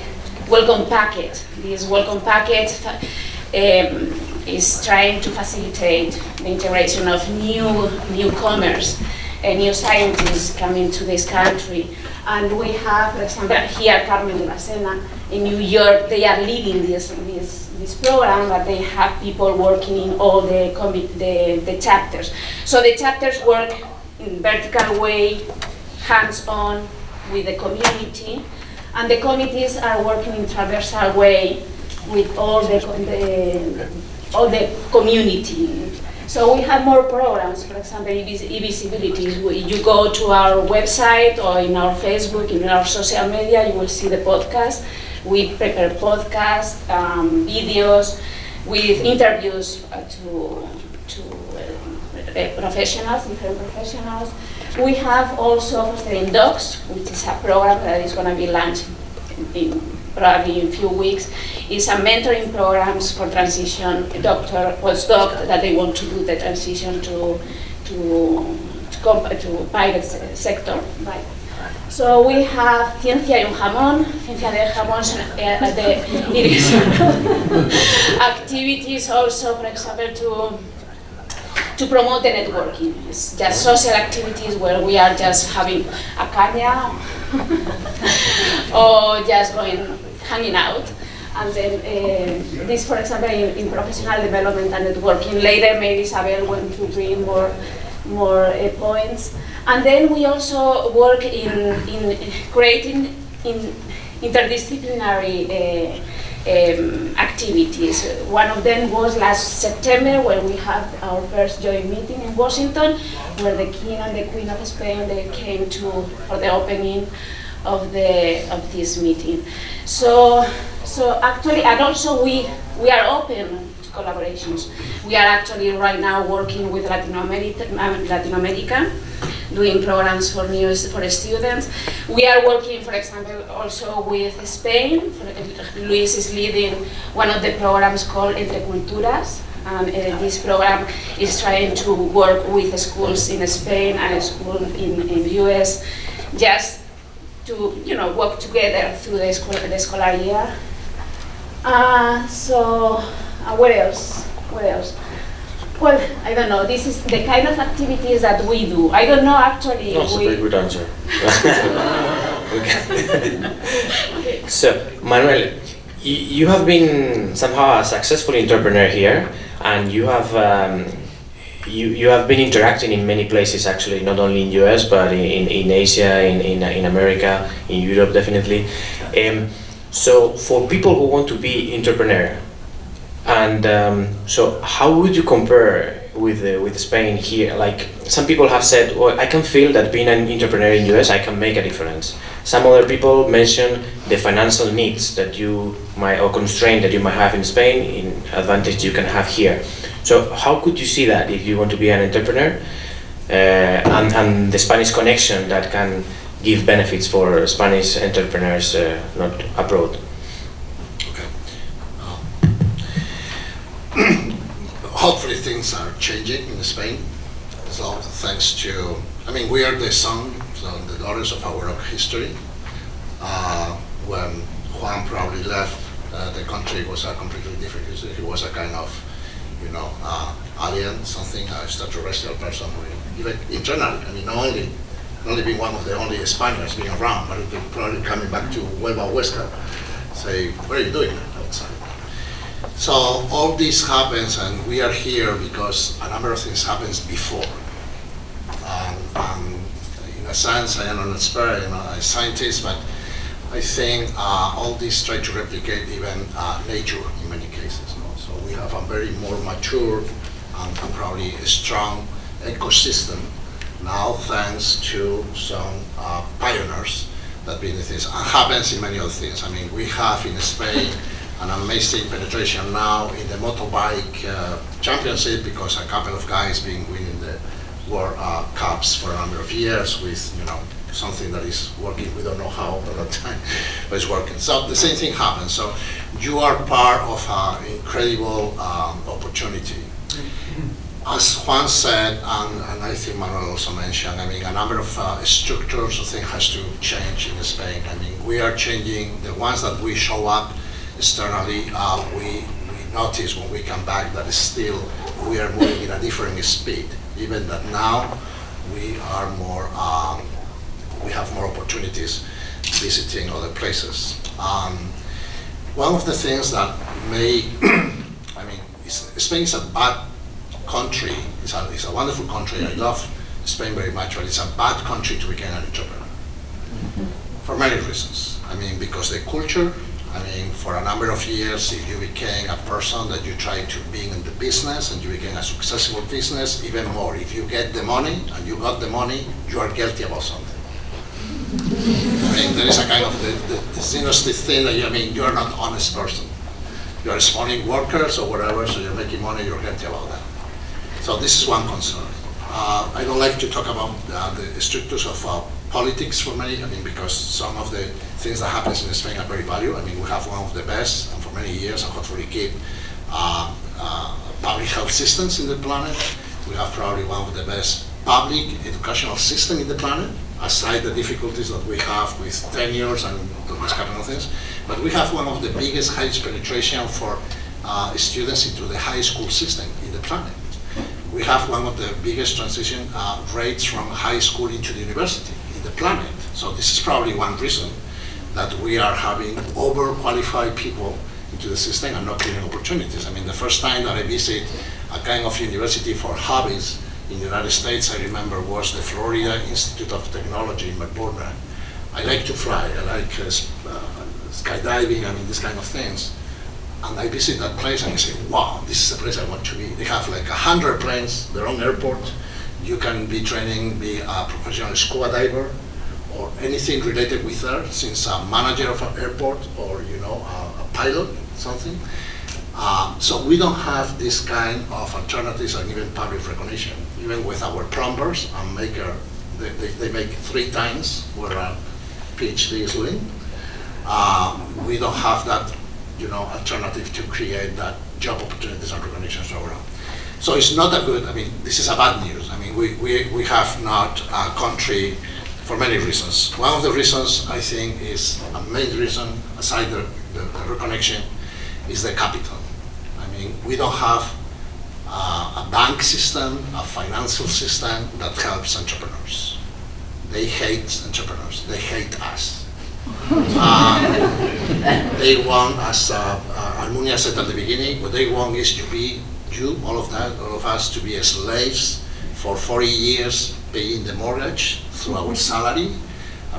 Welcome Packet. This Welcome Packet is trying to facilitate the integration of newcomers and new scientists coming to this country. And we have, for example, here Carmen de la Sena in New York. They are leading this program, but they have people working in all the chapters. So the chapters work in vertical way, hands-on with the community, and the committees are working in transversal way with all the community. So we have more programs. For example, e-visibility. You go to our website or in our Facebook, in our social media, you will see the podcast. We prepare podcasts, videos with interviews to professionals, different professionals. We have also Fostering Docs, which is a program that is going to be launched probably in a few weeks. It's a mentoring programs for transition doctor, postdoc, that they want to do the transition to private sector. Right. So we have Ciencia y un Jamón. Ciencia del Jamón, it is activities also, for example, to promote the networking. It's just social activities where we are just having a caña or just hanging out. And then this, for example, in professional development and networking. Later, maybe Isabel went to bring more points. And then we also work in creating interdisciplinary activities. One of them was last September, where we had our first joint meeting in Washington, where the King and the Queen of Spain, they came for the opening of this meeting. So actually, and also we are open to collaborations. We are actually right now working with Latin America, doing programs for students. We are working, for example, also with Spain. Luis is leading one of the programs called Entre Culturas. And this program is trying to work with schools in Spain and a school in the US, just to work together through the scholar year. What else? Well, I don't know. This is the kind of activities that we do. I don't know actually. That's a very good answer. Okay. So, Manuel, you have been somehow a successful entrepreneur here, and you have you have been interacting in many places actually, not only in US but in Asia, in America, in Europe definitely. So for people who want to be entrepreneur, and so how would you compare with Spain here? Like some people have said, well, I can feel that being an entrepreneur in US, I can make a difference. Some other people mention the financial needs that you might, or constraint that you might have in Spain, in advantage you can have here. So how could you see that if you want to be an entrepreneur, and the Spanish connection that can give benefits for Spanish entrepreneurs not abroad? Okay. Hopefully things are changing in Spain. So thanks to, I mean, we are the sons and the daughters of our own history. When Juan probably left the country, it was a completely different history. He was a kind of, alien, something, a extraterrestrial person, even internally. I mean, not only being one of the only Spaniards being around, but probably coming back to Huelva Huesca, say, what are you doing outside? So all this happens, and we are here because a number of things happens before. In a sense, I am an expert, a scientist, but I think all this try to replicate even nature in many cases. So we have a very more mature and probably a strong ecosystem now, thanks to some pioneers that been in this, and happens in many other things. I mean, we have in Spain an amazing penetration now in the motorbike championship, because a couple of guys been winning the World Cups for a number of years with, something that is working. We don't know how at that time, but it's working. So the same thing happens. So you are part of an incredible opportunity. As Juan said, and I think Manuel also mentioned, I mean, a number of structures, I think, has to change in Spain. I mean, we are changing the ones that we show up externally. We notice when we come back that still we are moving in a different speed. Even that now we are more, we have more opportunities visiting other places. One of the things that may, I mean, Spain is a bad country. It's a wonderful country. I love Spain very much, but it's a bad country to become an entrepreneur for many reasons. I mean, because the culture. I mean, for a number of years, if you became a person that you try to be in the business and you became a successful business, even more, if you get the money and you got the money, you are guilty about something. I mean, there is a kind of this industry thing that you are not an honest person. You are exploiting workers or whatever, so you're making money, you're guilty about that. So this is one concern. I don't like to talk about the structures of politics for many, because some of the things that happens in Spain are very valuable. I mean, we have one of the best, and for many years, and hopefully keep public health systems in the planet. We have probably one of the best public educational system in the planet, aside the difficulties that we have with tenures and those kind of things. But we have one of the biggest, highest penetration for students into the high school system in the planet. We have one of the biggest transition rates from high school into the university in the planet. So this is probably one reason that we are having overqualified people into the system and not creating opportunities. I mean, the first time that I visited a kind of university for hobbies in the United States, I remember, was the Florida Institute of Technology in Melbourne. I like to fly, I like skydiving, these kind of things. And I visit that place and I say, wow, this is a place I want to be. They have like 100 planes, their own airport. You can be training, be a professional scuba diver, or anything related with that, since a manager of an airport or a pilot, something. So we don't have this kind of alternatives and even public recognition. Even with our plumbers and maker, they make 3 times what a PhD is doing. We don't have that alternative to create that job opportunities and recognition around. So it's not a good, this is a bad news. We have not a country for many reasons. One of the reasons, I think, is a main reason, aside the reconnection, is the capital. We don't have a bank system, a financial system that helps entrepreneurs. They hate entrepreneurs, they hate us. They want, as Almunia said at the beginning, what they want is to be, all of us, to be slaves for 40 years, paying the mortgage through our salary.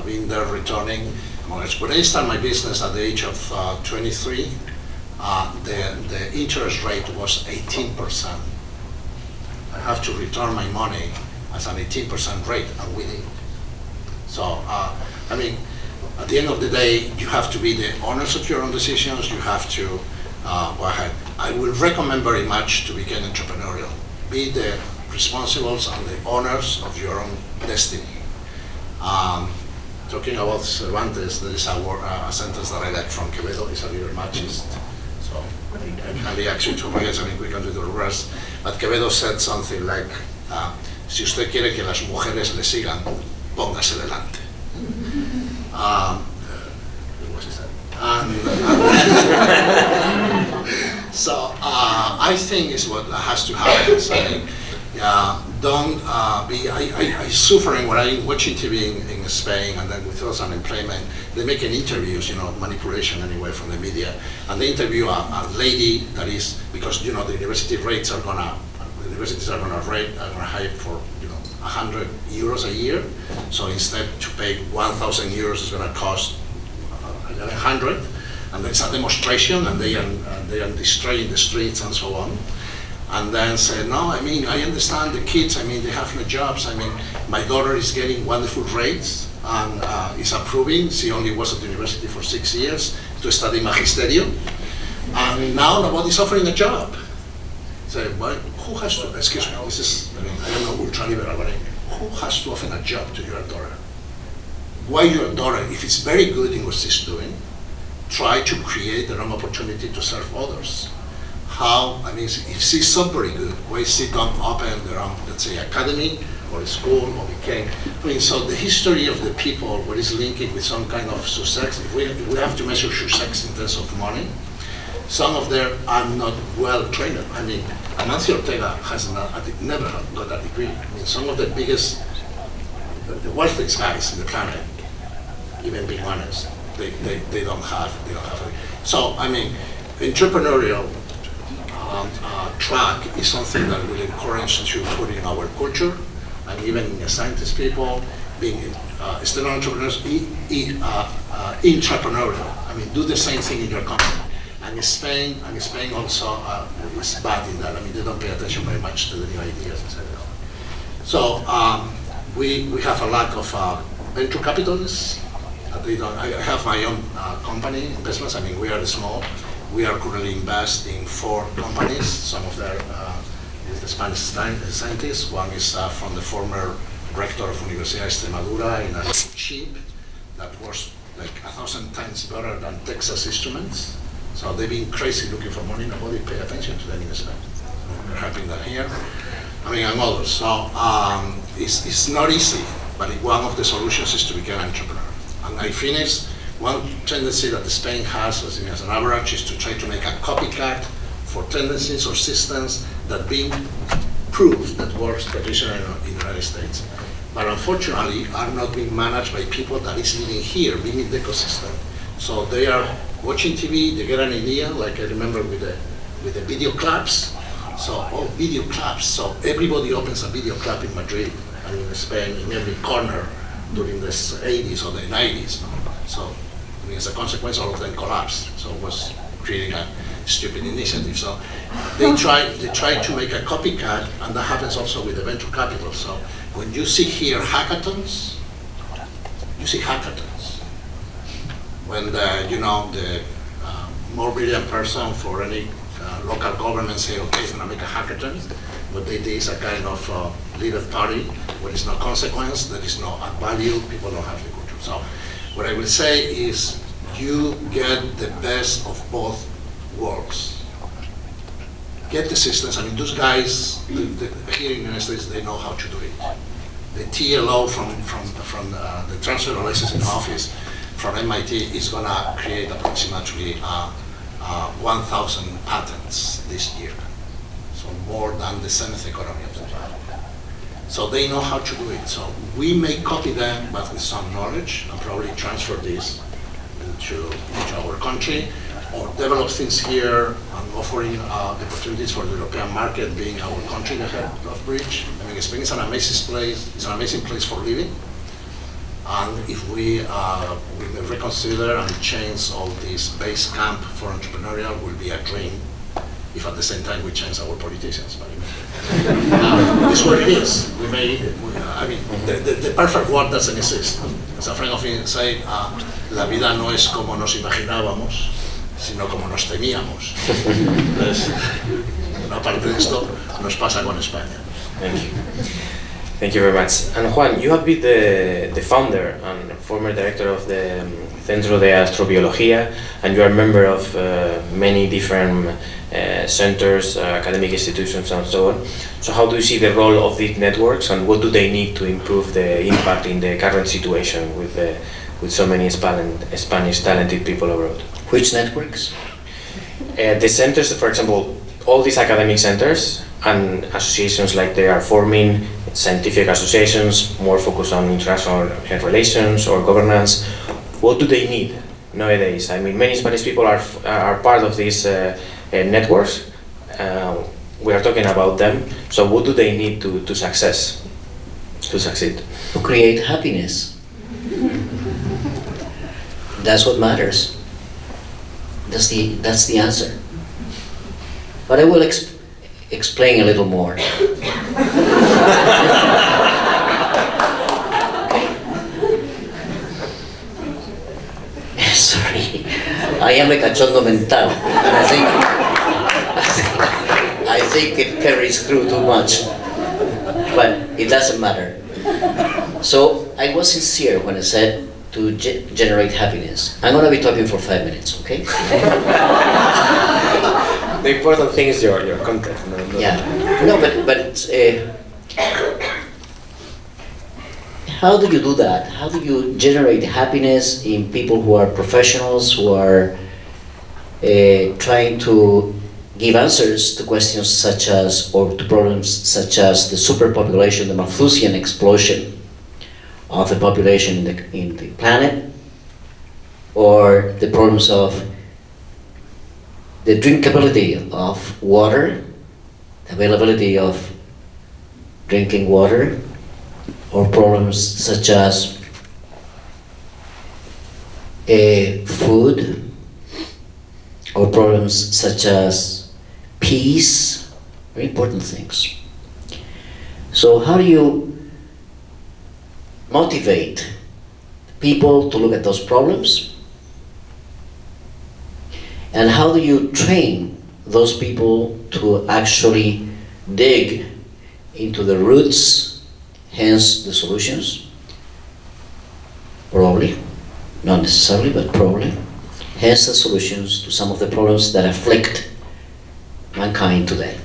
They're returning mortgage. When I started my business at the age of 23, the interest rate was 18%. I have to return my money as an 18% rate, and we did. So, at the end of the day, you have to be the owners of your own decisions. You have to go ahead. I will recommend very much to become entrepreneurial. Be the responsibles and the owners of your own destiny. Talking about Cervantes, there is a sentence that I like from Quevedo. He's a little machist, so I can be actually to regrets. I mean, we can do the reverse. But Quevedo said something like, si usted quiere que las mujeres le sigan, póngase delante. What he said. So I think is what has to happen. So, don't be. I suffering when I'm watching TV in Spain, and then with us unemployment, they make an interviews, manipulation anyway from the media, and they interview a lady that is, because the universities are gonna hire for 100 euros a year. So instead to pay 1,000 euros is gonna cost 100, and it's a demonstration, and they are destroying the streets and so on. And then say, no, I understand the kids, they have no jobs. My daughter is getting wonderful grades and is approving. She only was at the university for 6 years to study magisterium. And now nobody's offering a job. Say, well, who has to, excuse me, this is, I don't know, ultra-liberal, but who has to offer a job to your daughter? Why your daughter, if it's very good in what she's doing, try to create their own opportunity to serve others. How, if she's so very good, why she don't open their own, let's say, academy or a school or became, so the history of the people, what is linked with some kind of success, if we have to measure success in terms of money, some of them are not well trained. Amancio Ortega has never got a degree. Some of the biggest, the wealthiest guys in the planet, even being honest, they don't have it. So, entrepreneurial track is something that we encourage to put in our culture, and even scientist people being external entrepreneurs, entrepreneurial. Do the same thing in your company. And Spain also is bad in that. They don't pay attention very much to the new ideas, etc. So we have a lack of venture capitalists. I have my own company, investments. We are small. We are currently investing in 4 companies. Some of them is the Spanish scientists. One is from the former rector of Universidad de Extremadura in a chip that was like 1,000 times better than Texas Instruments. So they've been crazy looking for money. Nobody pay attention to them in Spain. We're helping them here. And others. So it's not easy, but one of the solutions is to become an entrepreneur. And I finished. One tendency that Spain has as an average is to try to make a copycat for tendencies or systems that being proved that works traditionally in the United States. But unfortunately are not being managed by people that is living here, being in the ecosystem. So they are watching TV, they get an idea, like I remember with the video clubs. So, video clubs. So everybody opens a video club in Madrid and in Spain, in every corner during the 80s or the 90s. So, as a consequence, all of them collapsed. So it was creating a stupid initiative. So they try to make a copycat, and that happens also with the venture capital. So when you see here hackathons, you see hackathons. When the more brilliant person for any local government say, okay, it's gonna make a hackathon. What they do is a kind of little party where there's no consequence, there is no value, people don't have the culture. So what I will say is you get the best of both worlds. Get the systems. Those guys here in the United States, they know how to do it. The TLO from the transfer license in office from MIT is going to create approximately 1,000 patents this year. So more than the 7th economy of the planet. So they know how to do it. So we may copy them, but with some knowledge, and probably transfer this into our country, or develop things here and offering the opportunities for the European market, being our country the head of bridge. Spain is an amazing place. It's an amazing place for living. And if we reconsider and change all this base camp for entrepreneurial, will be a dream. If at the same time we change our politicians. This is what it is. The perfect world doesn't exist. As a friend of mine say, la vida no es como nos imaginábamos, sino como nos temíamos. Entonces, una parte de esto nos pasa con España. Thank you. Thank you very much. And Juan, you have been the founder and former director of the Centro de Astrobiología, and you are a member of many different centers, academic institutions, and so on. So how do you see the role of these networks, and what do they need to improve the impact in the current situation with so many Spanish talented people abroad? Which networks? The centers, for example, all these academic centers and associations, like they are forming scientific associations more focused on international relations or governance. What do they need nowadays? I mean, many Spanish people are part of these networks. We are talking about them. So what do they need to succeed? To create happiness. That's what matters. That's the answer. But I will explain a little more. Sorry, I am a cachondo mental, and I think it carries through too much, but it doesn't matter. So I was sincere when I said to generate happiness. I'm going to be talking for 5 minutes, okay? The important thing is your content. Yeah. No, but how do you do that? How do you generate happiness in people who are professionals, who are trying to give answers to questions such as, or to problems such as the superpopulation, the Malthusian explosion of the population in the planet, or the problems of the drinkability of water, the availability of drinking water, or problems such as food, or problems such as peace, very important things. So how do you motivate people to look at those problems? And how do you train those people to actually dig into the roots, hence the solutions? Probably, not necessarily, but probably. Hence the solutions to some of the problems that afflict mankind today.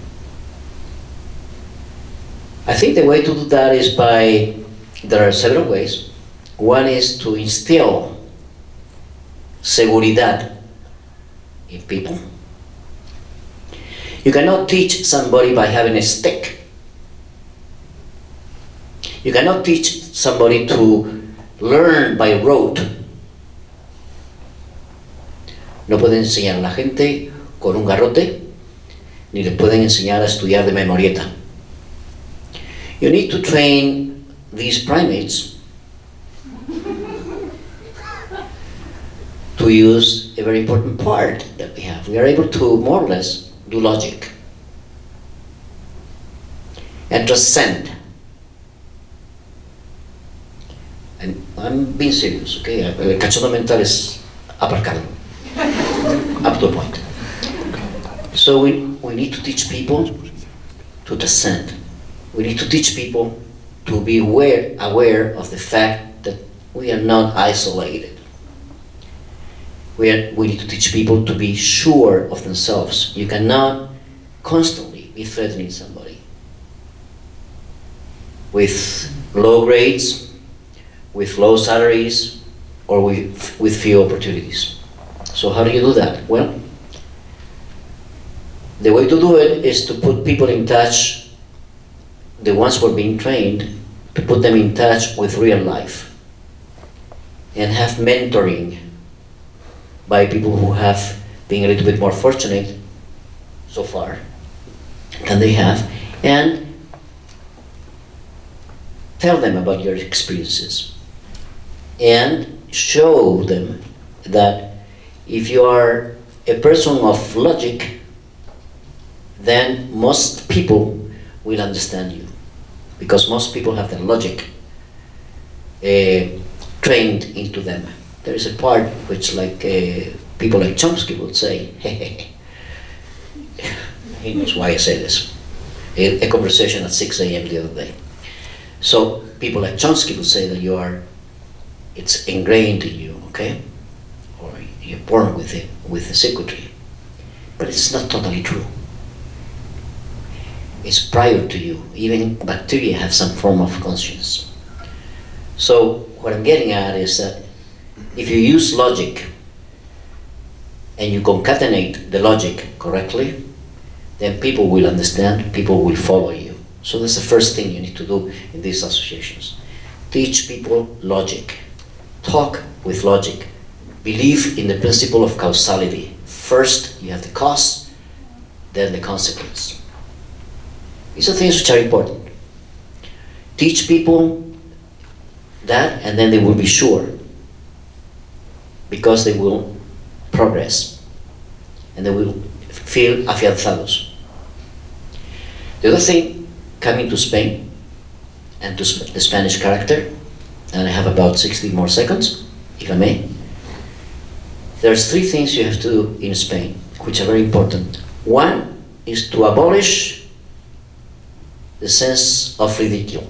I think the way to do that is there are several ways. One is to instill seguridad in people. You cannot teach somebody by having a stick. You cannot teach somebody to learn by rote. No pueden enseñar a la gente con un garrote, ni les pueden enseñar a estudiar de memorieta. You need to train these primates to use a very important part that we have. We are able to more or less do logic and transcend. And I'm being serious, okay? El cachondo mental es aparcado, up to a point. So we need to teach people to transcend. We need to teach people to be aware of the fact that we are not isolated. We need to teach people to be sure of themselves. You cannot constantly be threatening somebody with low grades, with low salaries, or with few opportunities. So how do you do that? Well, the way to do it is to put people in touch, the ones who are being trained, to put them in touch with real life and have mentoring by people who have been a little bit more fortunate so far than they have, and tell them about your experiences and show them that if you are a person of logic, then most people will understand you, because most people have their logic trained into them. There is a part which, like people like Chomsky would say, he knows why I say this. A conversation at 6 a.m. the other day. So people like Chomsky would say that it's ingrained in you, okay? Or you're born with it, with the circuitry. But it's not totally true. It's prior to you. Even bacteria have some form of conscience. So what I'm getting at is that if you use logic and you concatenate the logic correctly, then people will understand, people will follow you. So that's the first thing you need to do in these associations. Teach people logic. Talk with logic. Believe in the principle of causality. First you have the cause, then the consequence. These are things which are important. Teach people that, and then they will be sure, because they will progress and they will feel afianzados. The other thing, coming to Spain and to the Spanish character, and I have about 60 more seconds, if I may. There's 3 things you have to do in Spain, which are very important. One is to abolish the sense of ridicule.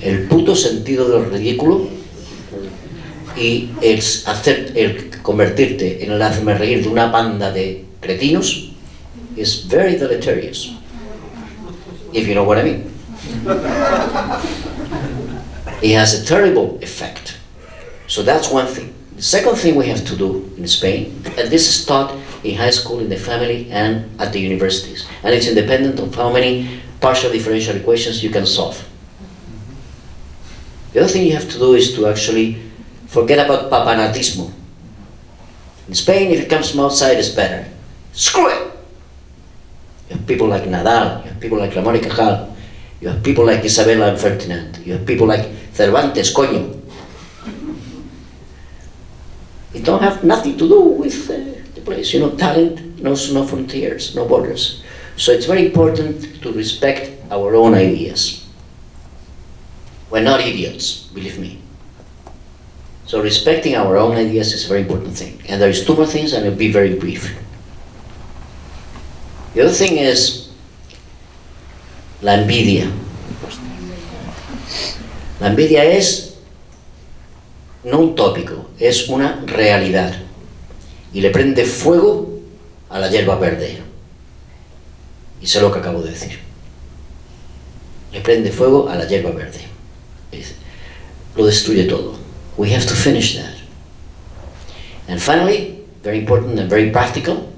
El puto sentido del ridículo y el convertirte en el hazme reír de una banda de cretinos is very deleterious, if you know what I mean. It has a terrible effect. So that's one thing. The second thing we have to do in Spain, and this is taught in high school, in the family, and at the universities, and it's independent of how many partial differential equations you can solve. The other thing you have to do is to actually forget about papanatismo. In Spain, if it comes from outside, it's better. Screw it! You have people like Nadal, you have people like Ramón y Cajal, you have people like Isabella and Ferdinand, you have people like Cervantes, coño. It don't have nothing to do with the place. You know, talent knows no frontiers, no borders. So it's very important to respect our own ideas. We're not idiots, believe me. So respecting our own ideas is a very important thing. And there is 2 more things, and I'll be very brief. The other thing is la envidia. La envidia es no un tópico, es una realidad. Y le prende fuego a la hierba verde. Y sé lo que acabo de decir. Le prende fuego a la hierba verde. Lo destruye todo. We have to finish that. And finally, very important and very practical,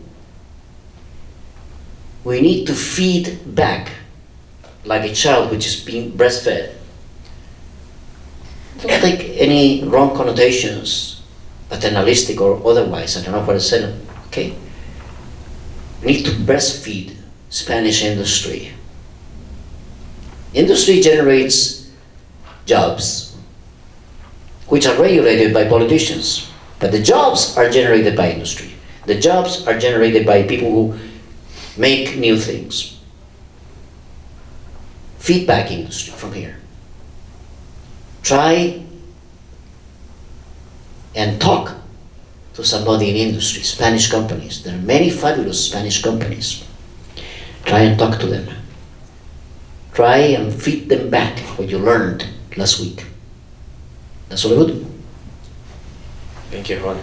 we need to feed back like a child which is being breastfed. Don't take any wrong connotations, paternalistic or otherwise, I don't know what to say, okay? We need to breastfeed Spanish industry. Industry generates jobs, which are regulated by politicians, but the jobs are generated by industry. The jobs are generated by people who make new things. Feedback industry from here. Try and talk to somebody in industry, Spanish companies. There are many fabulous Spanish companies. Try and talk to them. Try and feed them back what you learned last week. That's all I would do. Thank you, Juan.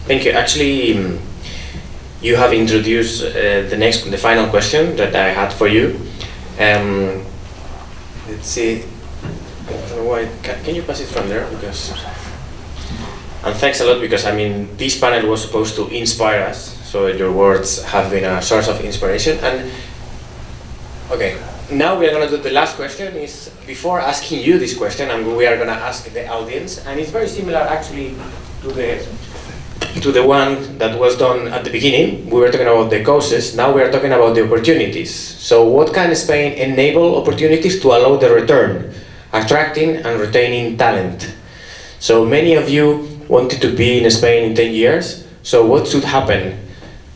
Thank you. Actually, you have introduced the final question that I had for you. Let's see. I don't know why. Can you pass it from there? And thanks a lot, because I mean this panel was supposed to inspire us. So your words have been a source of inspiration. And okay, now we are going to do the last question. Is before asking you this question, we are going to ask the audience, and it's very similar actually to the one that was done at the beginning. We were talking about the causes. Now we are talking about the opportunities. So what can Spain enable opportunities to allow the return, attracting and retaining talent? So many of you wanted to be in Spain in 10 years. So what should happen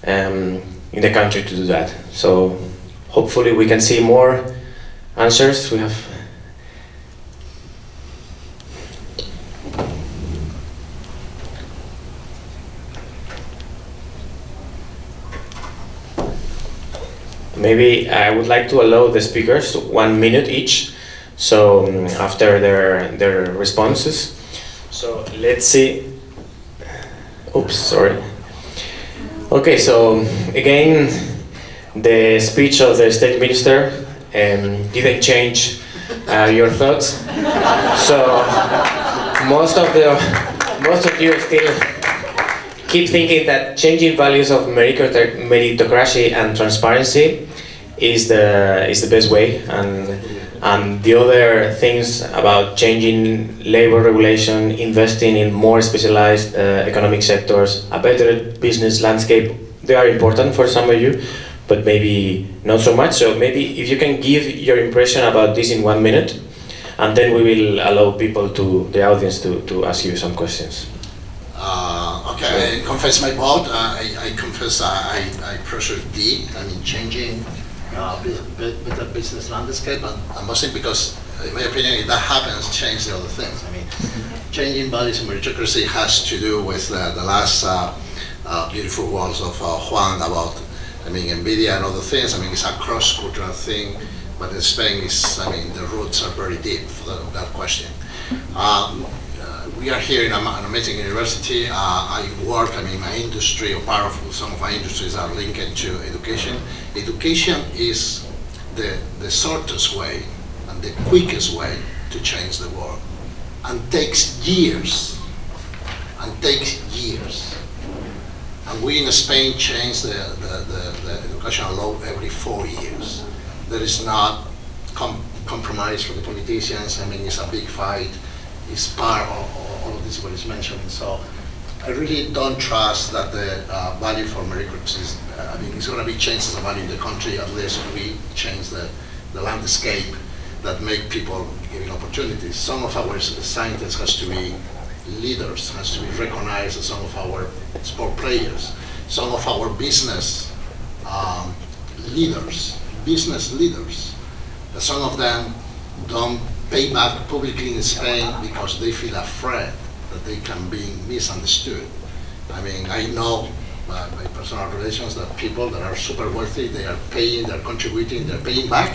in the country to do that? So hopefully we can see more answers. We have. Maybe I would like to allow the speakers 1 minute each. So after their responses. So let's see. Oops, sorry. Okay, so again, the speech of the state minister didn't change your thoughts. So most of you still keep thinking that changing values of meritocracy and transparency is the best way, and the other things about changing labor regulation, investing in more specialized economic sectors, a better business landscape, they are important for some of you, but maybe not so much. So maybe if you can give your impression about this in 1 minute, and then we will allow people the audience to ask you some questions. Okay, I confess my vote. I confess I pressure D. I mean, changing better business landscape, and mostly because, in my opinion, if that happens, change the other things. I mean, changing values and meritocracy has to do with the last beautiful words of Juan about, I mean, NVIDIA and other things. I mean, it's a cross-cultural thing, but in Spain, the roots are very deep for that question. We are here in an amazing university. I work, my industry, or part of some of my industries are linked to education. Education is the shortest way and the quickest way to change the world, and takes years. And we in Spain change the educational law every 4 years. There is not compromise for the politicians. It's a big fight. It's part of all of this what is mentioned. So I really don't trust that the value for meritocracy is, it's going to be changed as a value in the country unless we change the landscape that make people giving opportunities. Some of our scientists has to be leaders, has to be recognized as some of our sport players. Some of our business leaders, some of them don't pay back publicly in Spain because they feel afraid that they can be misunderstood. I know by personal relations that people that are super wealthy, they are paying, they're contributing, they're paying back,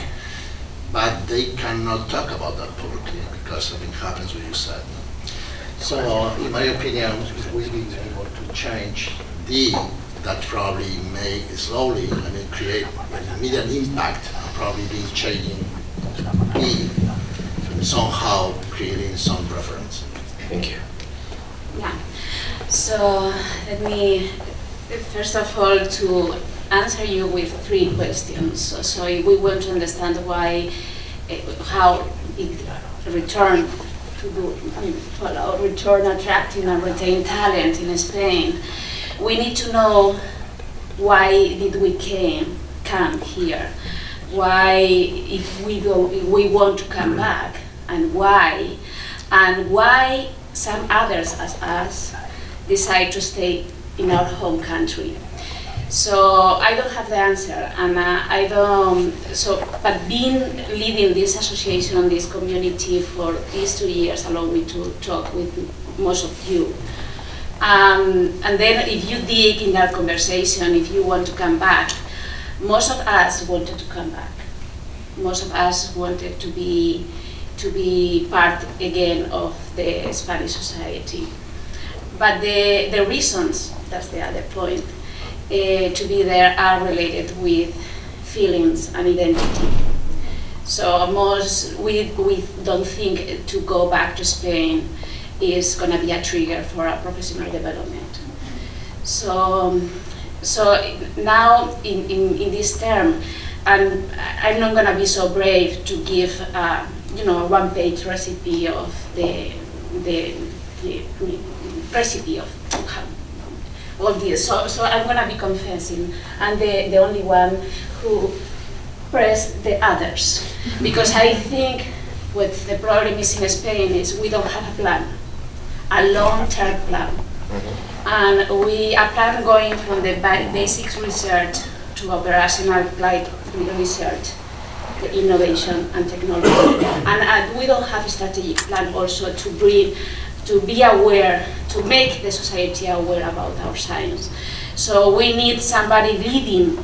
but they cannot talk about that publicly because something happens what you said. So in my opinion, if we be able to change that probably may slowly, create an immediate impact and probably be changing somehow creating some preference. Thank you. Yeah. So let me, first of all, to answer you with 3 questions. So if we want to understand how it return to allow return attracting and retain talent in Spain, we need to know why did we come here? Why, if we want to come back, and why some others as us decide to stay in our home country. So I don't have the answer, and I don't. But leading this association and this community for these 2 years allowed me to talk with most of you. And then if you dig in that conversation, if you want to come back, most of us wanted to come back. Most of us wanted to be part again of the Spanish society. But the reasons, that's the other point, to be there are related with feelings and identity. So we don't think to go back to Spain is going to be a trigger for a professional development. So now in this term, and I'm not going to be so brave to give a 1-page recipe of the recipe of all this. So I'm going to be confessing. I'm the only one who pressed the others, because I think what the problem is in Spain is we don't have a plan, a long-term plan. And a plan going from the basic research to operational applied research the innovation and technology. And we don't have a strategic plan also to be aware, to make the society aware about our science. So we need somebody leading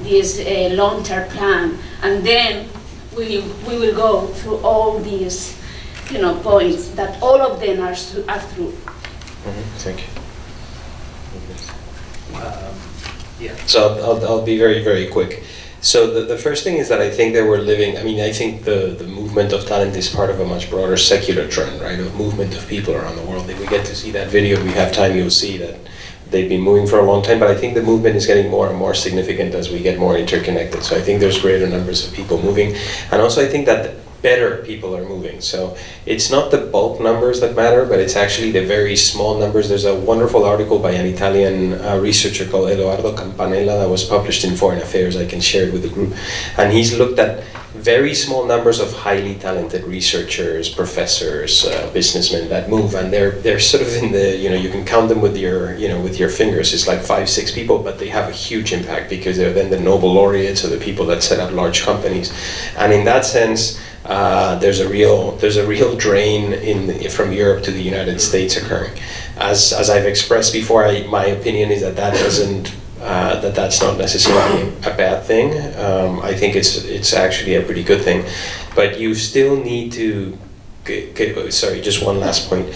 this long-term plan, and then we will go through all these points that all of them are through. Thank you. Yeah. So I'll be very, very quick. So the first thing is that I think that we're living, I think the movement of talent is part of a much broader secular trend, right? A movement of people around the world. If we get to see that video, if we have time, you'll see that they've been moving for a long time, but I think the movement is getting more and more significant as we get more interconnected. So I think there's greater numbers of people moving. And also I think that better people are moving. So it's not the bulk numbers that matter, but it's actually the very small numbers. There's a wonderful article by an Italian researcher called Edoardo Campanella that was published in Foreign Affairs. I can share it with the group. And he's looked at very small numbers of highly talented researchers, professors, businessmen that move, and they're sort of in the, you can count them with your fingers. It's like 5-6 people, but they have a huge impact because they're then the Nobel laureates or the people that set up large companies. And in that sense, there's a real drain from Europe to the United States occurring. As I've expressed before, my opinion is that doesn't. That's not necessarily a bad thing. I think it's actually a pretty good thing, but you still need to. Sorry, just one last point.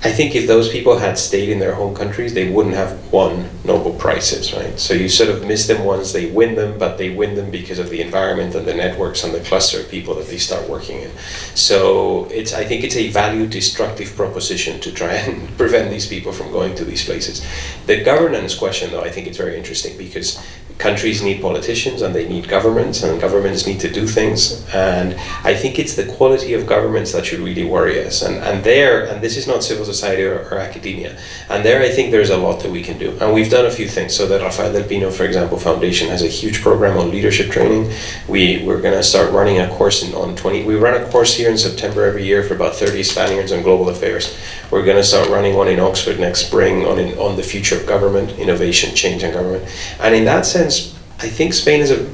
I think if those people had stayed in their home countries, they wouldn't have won Nobel Prizes, right? So you sort of miss them once they win them, but they win them because of the environment and the networks and the cluster of people that they start working in. So I think it's a value destructive proposition to try and prevent these people from going to these places. The governance question, though, I think it's very interesting because countries need politicians and they need governments, and governments need to do things. And I think it's the quality of governments that should really worry us. And this is not civil society or academia. And there I think there's a lot that we can do. And we've done a few things. So the Rafael del Pino, for example, Foundation has a huge program on leadership training. We're going to start running a course we run a course here in September every year for about 30 Spaniards on global affairs. We're going to start running one in Oxford next spring on the future of government, innovation, change and government. And in that sense, I think Spain is a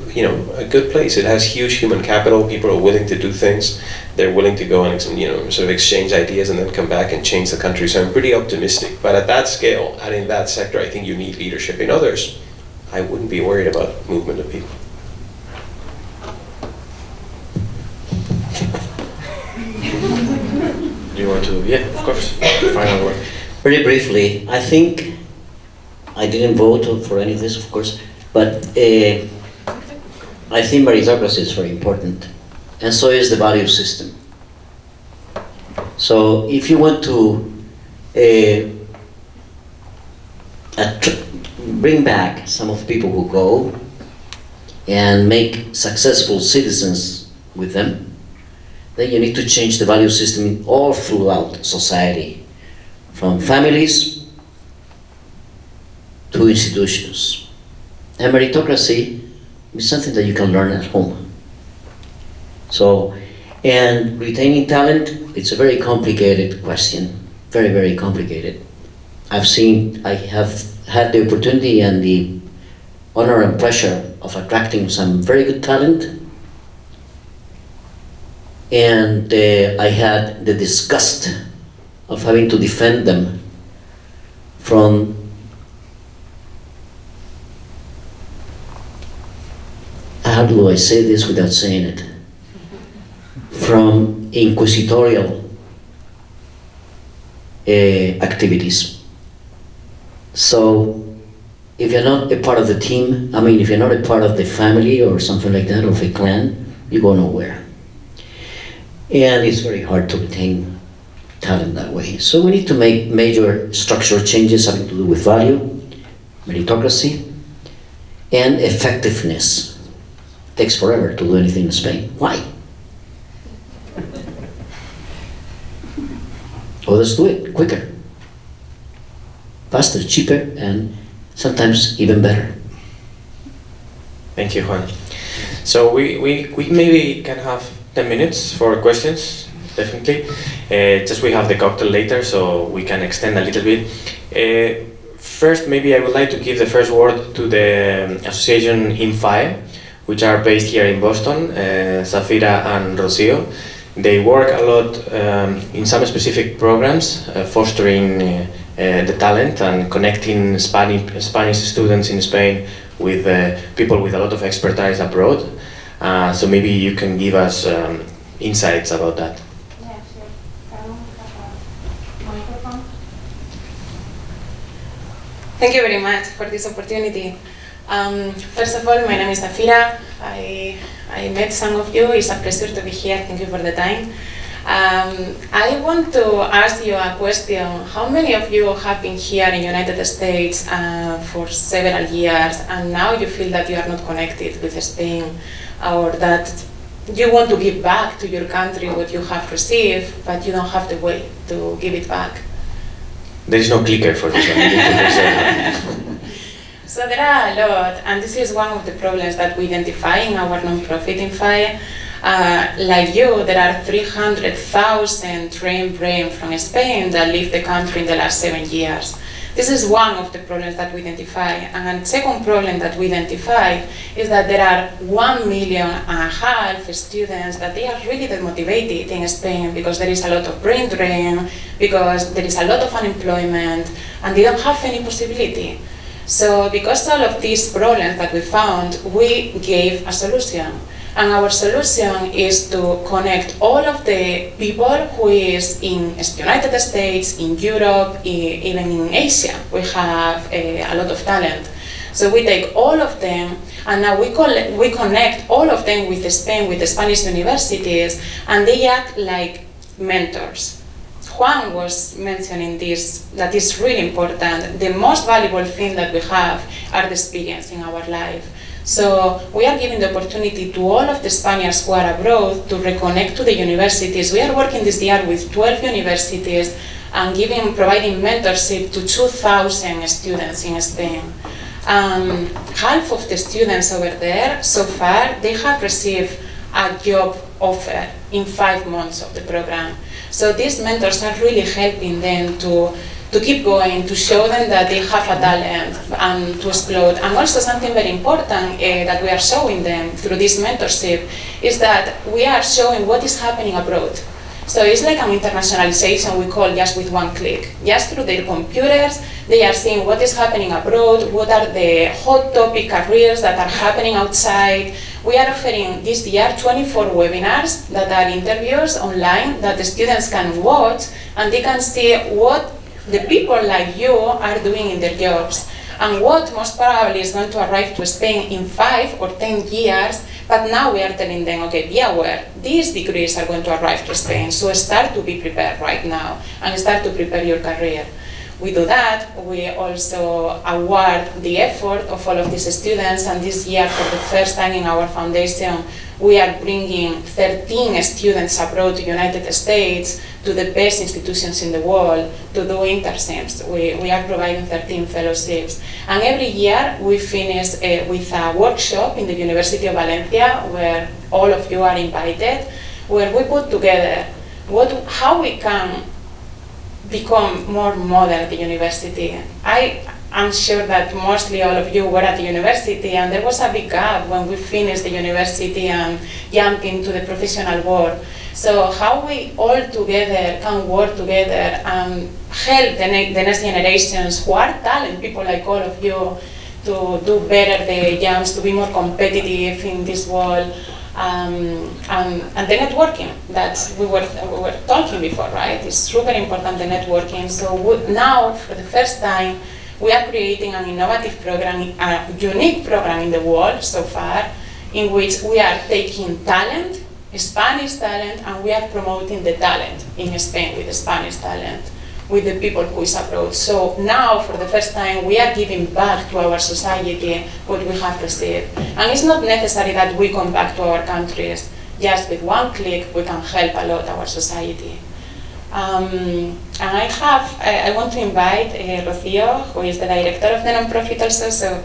good place. It has huge human capital. People are willing to do things. They're willing to go and sort of exchange ideas and then come back and change the country. So I'm pretty optimistic. But at that scale and in that sector, I think you need leadership. In others, I wouldn't be worried about movement of people. Do you want to? Yeah, of course. Final word. Very briefly, I think I didn't vote for any of this, of course, but I think meritocracy is very important, and so is the value system. So if you want to bring back some of the people who go and make successful citizens with them, then you need to change the value system all throughout society, from families to institutions. And meritocracy is something that you can learn at home. So, and retaining talent, it's a very complicated question, very, very complicated. I have had the opportunity and the honor and pleasure of attracting some very good talent, and I had the disgust of having to defend them from how do I say this without saying it? From inquisitorial activities. So if you're not a part of the team, if you're not a part of the family or something like that, of a clan, you go nowhere. And it's very hard to retain talent that way. So we need to make major structural changes having to do with value, meritocracy, and effectiveness. It takes forever to do anything in Spain. Why? Others do it quicker, faster, cheaper, and sometimes even better. Thank you, Juan. So we maybe can have 10 minutes for questions, definitely. Just we have the cocktail later, so we can extend a little bit. First, maybe I would like to give the first word to the association INFAE, which are based here in Boston, Zafira and Rocio. They work a lot in some specific programs, fostering the talent and connecting Spanish students in Spain with people with a lot of expertise abroad. So maybe you can give us insights about that. Yeah, sure. Can we have a microphone? Thank you very much for this opportunity. First of all, my name is Zafira. I met some of you. It's a pleasure to be here. Thank you for the time. I want to ask you a question. How many of you have been here in the United States for several years and now you feel that you are not connected with Spain, or that you want to give back to your country what you have received, but you don't have the way to give it back? There is no clicker for this one. So there are a lot, and this is one of the problems that we identify in our non-profit in FAE. Like you, there are 300,000 trained brains from Spain that leave the country in the last 7 years. This is one of the problems that we identify. And the second problem that we identify is that there are 1.5 million students that they are really demotivated in Spain because there is a lot of brain drain, because there is a lot of unemployment, and they don't have any possibility. So because of all of these problems that we found, we gave a solution. And our solution is to connect all of the people who is in the United States, in Europe, even in Asia. We have a lot of talent. So we take all of them, and now we connect all of them with Spain, with the Spanish universities, and they act like mentors. Juan was mentioning this, that is really important. The most valuable thing that we have are the experience in our life. So we are giving the opportunity to all of the Spaniards who are abroad to reconnect to the universities. We are working this year with 12 universities and providing mentorship to 2,000 students in Spain. Half of the students over there, so far, they have received a job offer in 5 months of the program. So these mentors are really helping them to keep going, to show them that they have a talent and to explode. And also something very important that we are showing them through this mentorship is that we are showing what is happening abroad. So it's like an internationalization we call just with one click. Just through their computers, they are seeing what is happening abroad, what are the hot topic careers that are happening outside. We are offering this year 24 webinars that are interviews online that the students can watch, and they can see what the people like you are doing in their jobs, and what most probably is going to arrive to Spain in 5 or 10 years, but now we are telling them, okay, be aware, these degrees are going to arrive to Spain, so start to be prepared right now, and start to prepare your career. We do that. We also award the effort of all of these students, and this year, for the first time in our foundation, we are bringing 13 students abroad to the United States, to the best institutions in the world, to do internships. We are providing 13 fellowships. And every year we finish with a workshop in the University of Valencia, where all of you are invited, where we put together how we can become more modern at the university. I'm sure that mostly all of you were at the university, and there was a big gap when we finished the university and jumped into the professional world. So how we all together can work together and help the next generations who are talented, people like all of you, to do better the jumps, to be more competitive in this world. And the networking that we were talking before, right? It's super important, the networking. So now, for the first time, we are creating an innovative program, a unique program in the world so far, in which we are taking talent, Spanish talent, and we are promoting the talent in Spain with the Spanish talent, with the people who is abroad. So now, for the first time, we are giving back to our society what we have received. And it's not necessary that we come back to our countries. Just with one click, we can help a lot our society. And I want to invite Rocio, who is the director of the nonprofit also. So.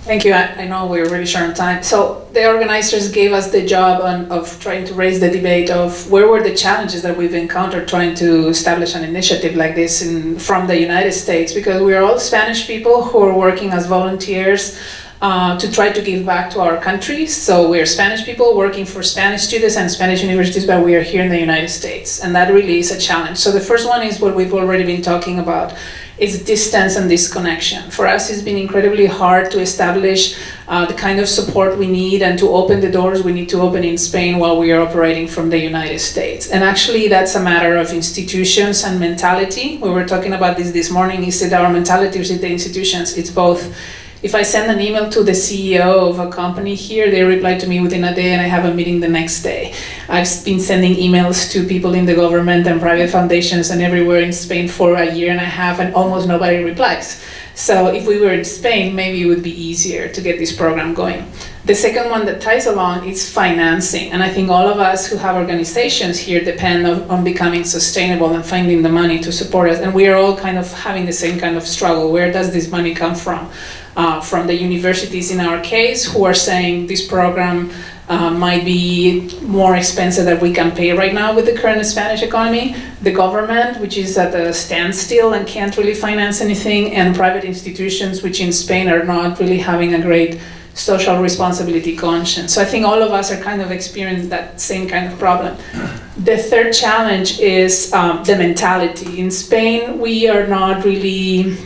Thank you. I know we're really short on time. So the organizers gave us the job of trying to raise the debate of where were the challenges that we've encountered trying to establish an initiative like this from the United States, because we are all Spanish people who are working as volunteers to try to give back to our countries. So we're Spanish people working for Spanish students and Spanish universities, but we are here in the United States, and that really is a challenge. So the first one is what we've already been talking about, is distance and disconnection. For us, it's been incredibly hard to establish the kind of support we need and to open the doors we need to open in Spain while we are operating from the United States. And actually, that's a matter of institutions and mentality. We were talking about this morning. Is it our mentality or is it the institutions? It's both. If I send an email to the CEO of a company here, they reply to me within a day and I have a meeting the next day. I've been sending emails to people in the government and private foundations and everywhere in Spain for a year and a half, and almost nobody replies. So if we were in Spain, maybe it would be easier to get this program going. The second one that ties along is financing. And I think all of us who have organizations here depend on becoming sustainable and finding the money to support us. And we are all kind of having the same kind of struggle. Where does this money come from? From the universities in our case, who are saying this program might be more expensive than we can pay right now with the current Spanish economy, the government, which is at a standstill and can't really finance anything, and private institutions, which in Spain are not really having a great social responsibility conscience. So I think all of us are kind of experiencing that same kind of problem. The third challenge is the mentality. In Spain, we are not really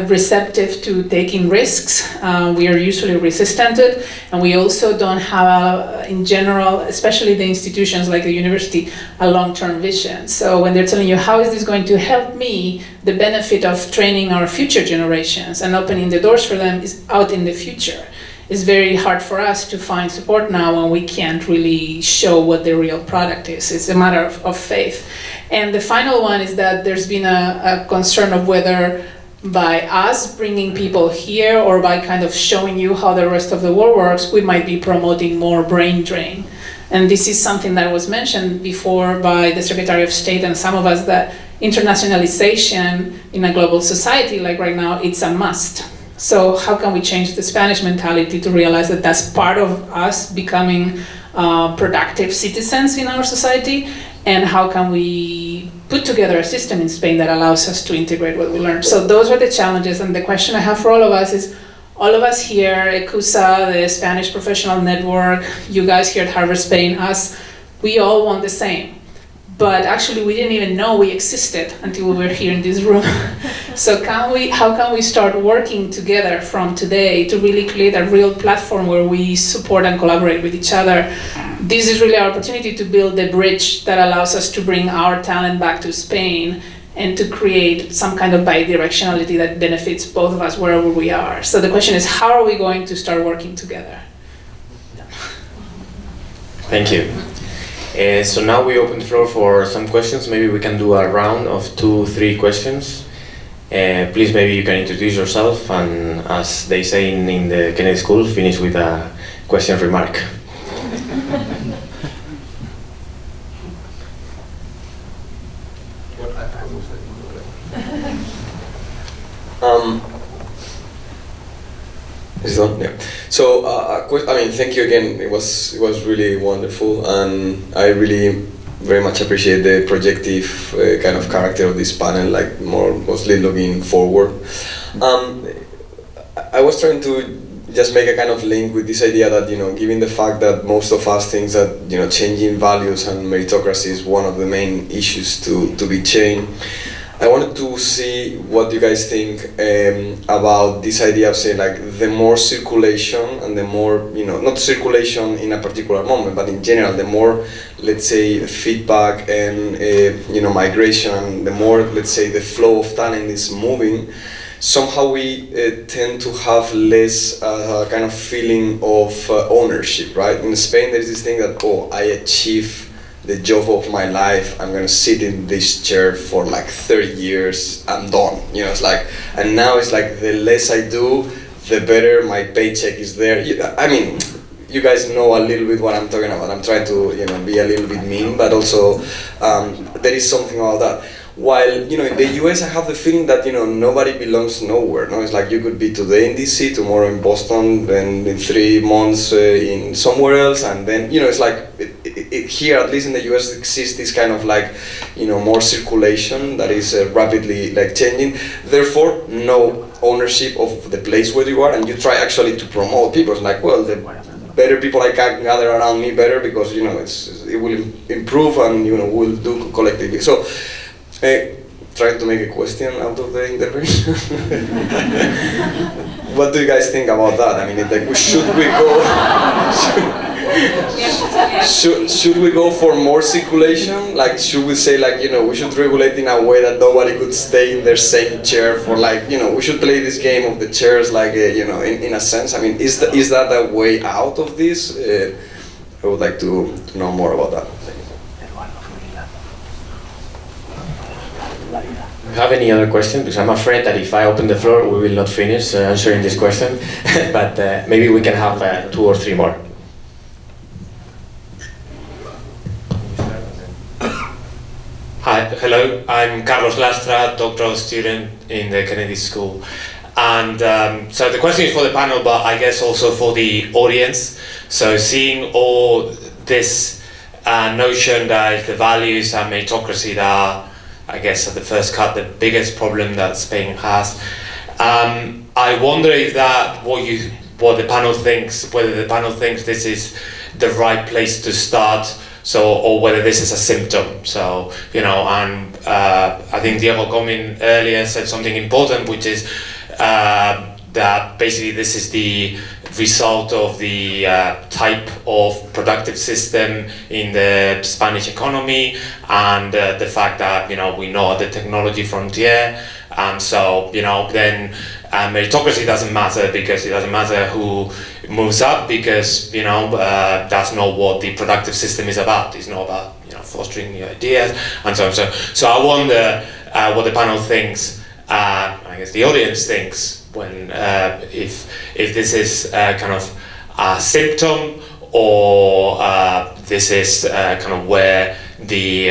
receptive to taking risks. We are usually resistant to it, and we also don't have, in general, especially the institutions like the university, a long-term vision. So when they're telling you, how is this going to help me, the benefit of training our future generations and opening the doors for them is out in the future. It's very hard for us to find support now when we can't really show what the real product is. It's a matter of faith. And the final one is that there's been a concern of whether by us bringing people here or by kind of showing you how the rest of the world works, we might be promoting more brain drain. And this is something that was mentioned before by the Secretary of State and some of us, that internationalization in a global society like right now, it's a must. So how can we change the Spanish mentality to realize that that's part of us becoming productive citizens in our society? And how can we put together a system in Spain that allows us to integrate what we learned? So those are the challenges, and the question I have for all of us is, all of us here, ECUSA, the Spanish Professional Network, you guys here at Harvard Spain, us, we all want the same. But actually we didn't even know we existed until we were here in this room. So how can we start working together from today to really create a real platform where we support and collaborate with each other? This is really our opportunity to build the bridge that allows us to bring our talent back to Spain and to create some kind of bi-directionality that benefits both of us wherever we are. So the question is, how are we going to start working together? Thank you. So now we open the floor for some questions. Maybe we can do a round of 2-3 questions. Please, maybe you can introduce yourself and, as they say in the Kennedy School, finish with a question remark. Is it on? Yeah. So, I mean, thank you again. It was really wonderful, and I really very much appreciate the projective kind of character of this panel, like mostly looking forward. I was trying to just make a kind of link with this idea that, given the fact that most of us think that, changing values and meritocracy is one of the main issues to be changed. I wanted to see what you guys think about this idea of saying, like, the more circulation and the more, not circulation in a particular moment, but in general, the more, let's say, feedback and, migration, and the more, let's say, the flow of talent is moving, somehow we tend to have less kind of feeling of ownership, right? In Spain, there's this thing that, I achieve the job of my life, I'm gonna sit in this chair for like 30 years, I'm done. It's like, and now it's like the less I do, the better my paycheck is there. I mean, you guys know a little bit what I'm talking about. I'm trying to, be a little bit mean, but also there is something about that. While, in the US, I have the feeling that, nobody belongs nowhere. No, it's like you could be today in DC, tomorrow in Boston, then in 3 months in somewhere else, and then, it's like, here, at least in the US, exists this kind of like, more circulation that is rapidly like changing. Therefore, no ownership of the place where you are, and you try actually to promote people. It's like, well, the better people I can gather around me, better, because it will improve, and we'll do collectively. So, trying to make a question out of the intervention. What do you guys think about that? I mean, should we go? Should we go for more circulation? Like, should we say, like, we should regulate in a way that nobody could stay in their same chair for, like, we should play this game of the chairs, like, in a sense. I mean, is that a way out of this? I would like to know more about that. Do you have any other questions? Because I'm afraid that if I open the floor, we will not finish answering this question. But maybe we can have 2 or 3 more. Hi, hello. I'm Carlos Lastra, doctoral student in the Kennedy School. And so the question is for the panel, but I guess also for the audience. So seeing all this notion that the values and meritocracy that are, I guess at the first cut, the biggest problem that Spain has. I wonder if what the panel thinks, whether the panel thinks this is the right place to start, or whether this is a symptom. So, and I think Diego Comín earlier said something important, which is that basically this is the result of the type of productive system in the Spanish economy, and the fact that we know the technology frontier, and so then meritocracy doesn't matter, because it doesn't matter who moves up, because that's not what the productive system is about. It's not about fostering new ideas and so on. So I wonder what the panel thinks, I guess the audience thinks, when if this is kind of a symptom, or this is kind of where the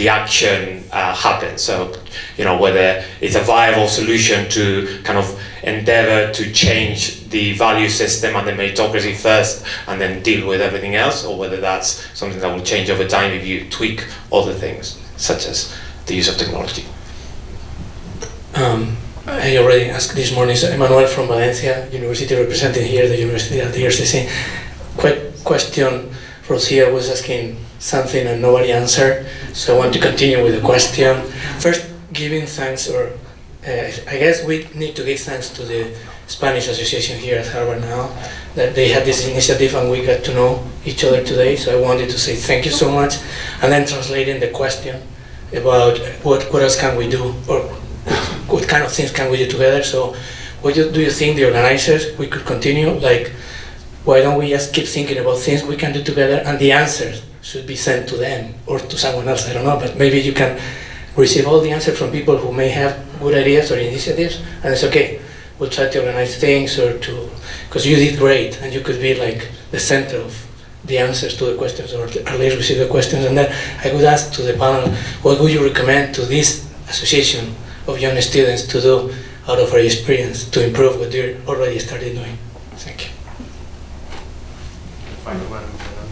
action happens. So whether it's a viable solution to kind of endeavor to change the value system and the meritocracy first, and then deal with everything else, or whether that's something that will change over time if you tweak other things, such as the use of technology. I already asked this morning, so Emmanuel from Valencia University, representing here the university at the RCC. Question, Rosia was asking something and nobody answered, so I want to continue with the question. First, giving thanks, or I guess we need to give thanks to the Spanish Association here at Harvard now, that they had this initiative and we got to know each other today, so I wanted to say thank you so much, and then translating the question about what else can we do, or what kind of things can we do together. So what do you think the organizers, we could continue, like, why don't we just keep thinking about things we can do together, and the answers should be sent to them or to someone else, I don't know, but maybe you can receive all the answers from people who may have good ideas or initiatives, and it's okay, we'll try to organize things, or because you did great, and you could be like the center of the answers to the questions, or at least receive the questions. And then I would ask to the panel, what would you recommend to this association of young students to do out of our experience to improve what you're already started doing? Thank you.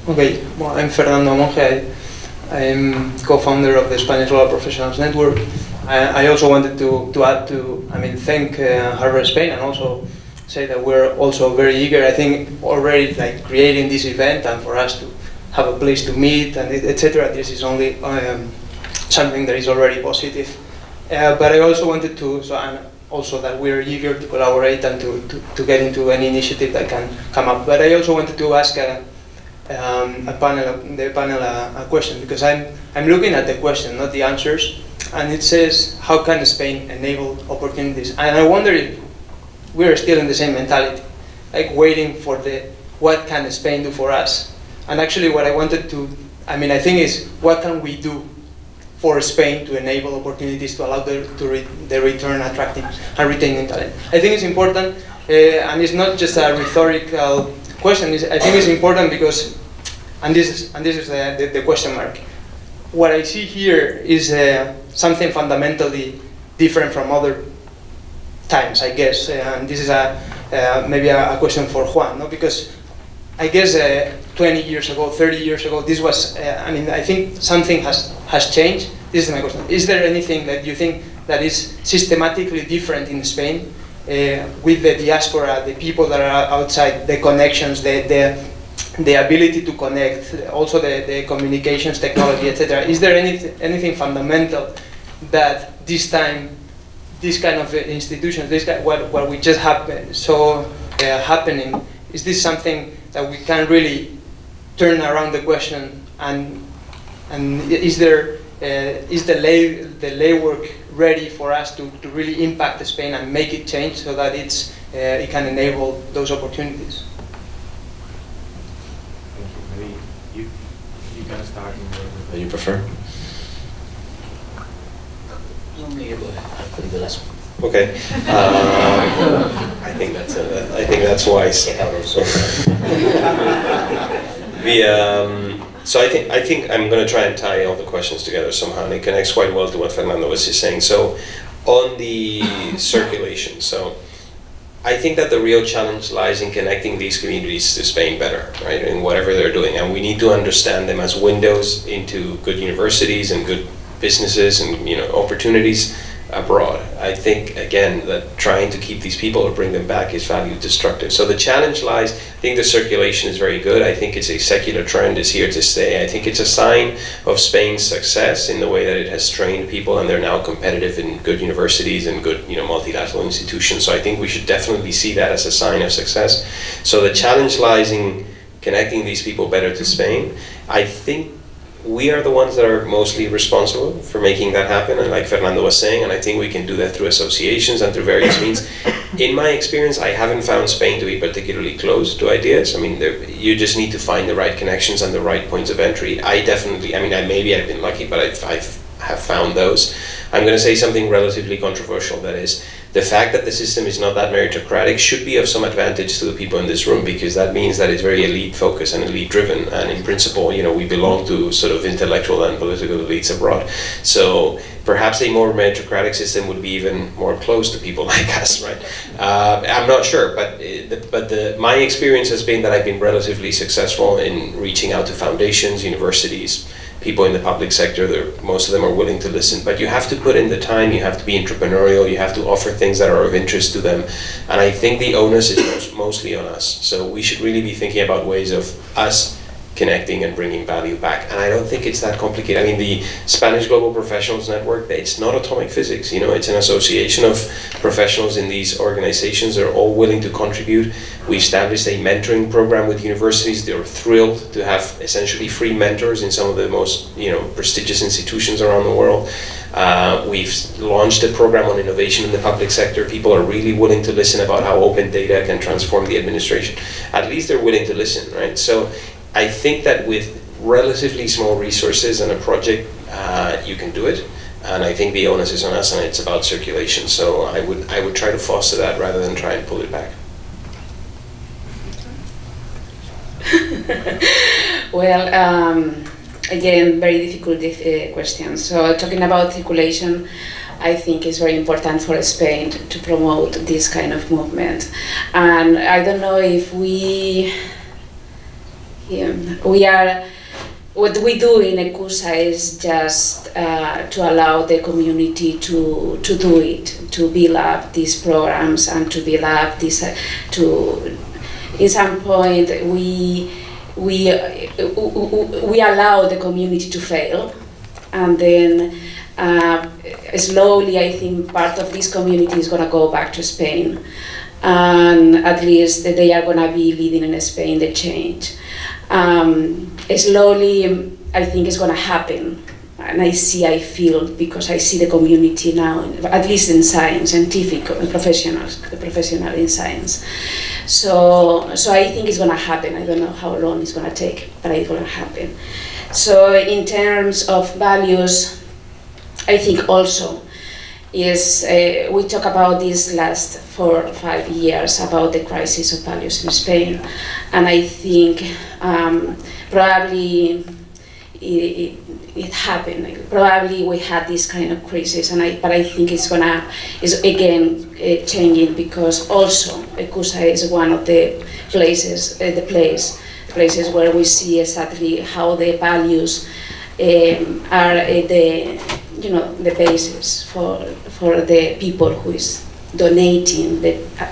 Okay, well, I'm Fernando Monge. I'm co-founder of the Spanish Law Professionals Network. I also wanted to add to, thank Harvard Spain, and also say that we're also very eager, I think, already like creating this event, and for us to have a place to meet and etc. This is only something that is already positive. But I also wanted to, and also that we're eager to collaborate and to get into any initiative that can come up. But I also wanted to ask the panel a question, because I'm looking at the question, not the answers, and it says, how can Spain enable opportunities? And I wonder if we're still in the same mentality, like waiting for what can Spain do for us? And actually what I wanted to, I think is, what can we do for Spain to enable opportunities to allow the return, attracting and retaining talent? I think it's important, and it's not just a rhetorical question. I think it's important because, and this is the question mark. What I see here is something fundamentally different from other times, I guess. And this is maybe a question for Juan, no? Because I guess 20 years ago, 30 years ago, this was, I think something has changed. This is my question. Is there anything that you think that is systematically different in Spain with the diaspora, the people that are outside, the connections, the ability to connect, also the communications technology, etc. Is there anything fundamental that this time, this kind of institutions, what we just happening, is this something that we can really turn around the question, and is the lay work ready for us to really impact Spain and make it change so that it can enable those opportunities? Maybe you can start in the you prefer. Okay. I think that's wise. So I think I'm going to try and tie all the questions together somehow, and it connects quite well to what Fernando was just saying. So on the circulation, so I think that the real challenge lies in connecting these communities to Spain better, right, in whatever they're doing, and we need to understand them as windows into good universities and good businesses and opportunities abroad. I think, again, that trying to keep these people or bring them back is value destructive. So the challenge lies, I think the circulation is very good. I think it's a secular trend, is here to stay. I think it's a sign of Spain's success in the way that it has trained people and they're now competitive in good universities and good multilateral institutions. So I think we should definitely see that as a sign of success. So the challenge lies in connecting these people better to Spain. I think we are the ones that are mostly responsible for making that happen, and like Fernando was saying, and I think we can do that through associations and through various means. In my experience, I haven't found Spain to be particularly closed to ideas. You just need to find the right connections and the right points of entry. Maybe I've been lucky, but I have found those. I'm going to say something relatively controversial, that is, the fact that the system is not that meritocratic should be of some advantage to the people in this room, because that means that it's very elite focused and elite driven, and in principle, we belong to sort of intellectual and political elites abroad. So perhaps a more meritocratic system would be even more close to people like us, right? I'm not sure, but my experience has been that I've been relatively successful in reaching out to foundations, universities, people in the public sector. Most of them are willing to listen, but you have to put in the time, you have to be entrepreneurial, you have to offer things that are of interest to them, and I think the onus is mostly on us. So we should really be thinking about ways of us connecting and bringing value back, and I don't think it's that complicated. The Spanish Global Professionals Network, it's not atomic physics, it's an association of professionals in these organizations. They're all willing to contribute. We established a mentoring program with universities. They're thrilled to have essentially free mentors in some of the most prestigious institutions around the world. We've launched a program on innovation in the public sector. People are really willing to listen about how open data can transform the administration. At least they're willing to listen, right? So I think that with relatively small resources and a project, you can do it. And I think the onus is on us, and it's about circulation. So I would try to foster that rather than try and pull it back. Well, again, very difficult question. So talking about circulation, I think it's very important for Spain to promote this kind of movement. And I don't know if we are, what we do in ECUSA is just to allow the community to do it, to build up these programs and to build up this, in some point we allow the community to fail, and then slowly I think part of this community is going to go back to Spain, and at least they are going to be leading in Spain the change. Slowly I think it's going to happen, and I feel, because I see the community now, at least in science, scientific professionals, the professional in science. So I think it's going to happen. I don't know how long it's going to take, but it's going to happen. So in terms of values, I think also is we talk about these last 4 or 5 years about the crisis of values in Spain, and I think probably it happened. Probably we had this kind of crisis, but I think it's again changing, because also ECUSA is one of the places, places where we see exactly how the values are the basis for the people who is donating,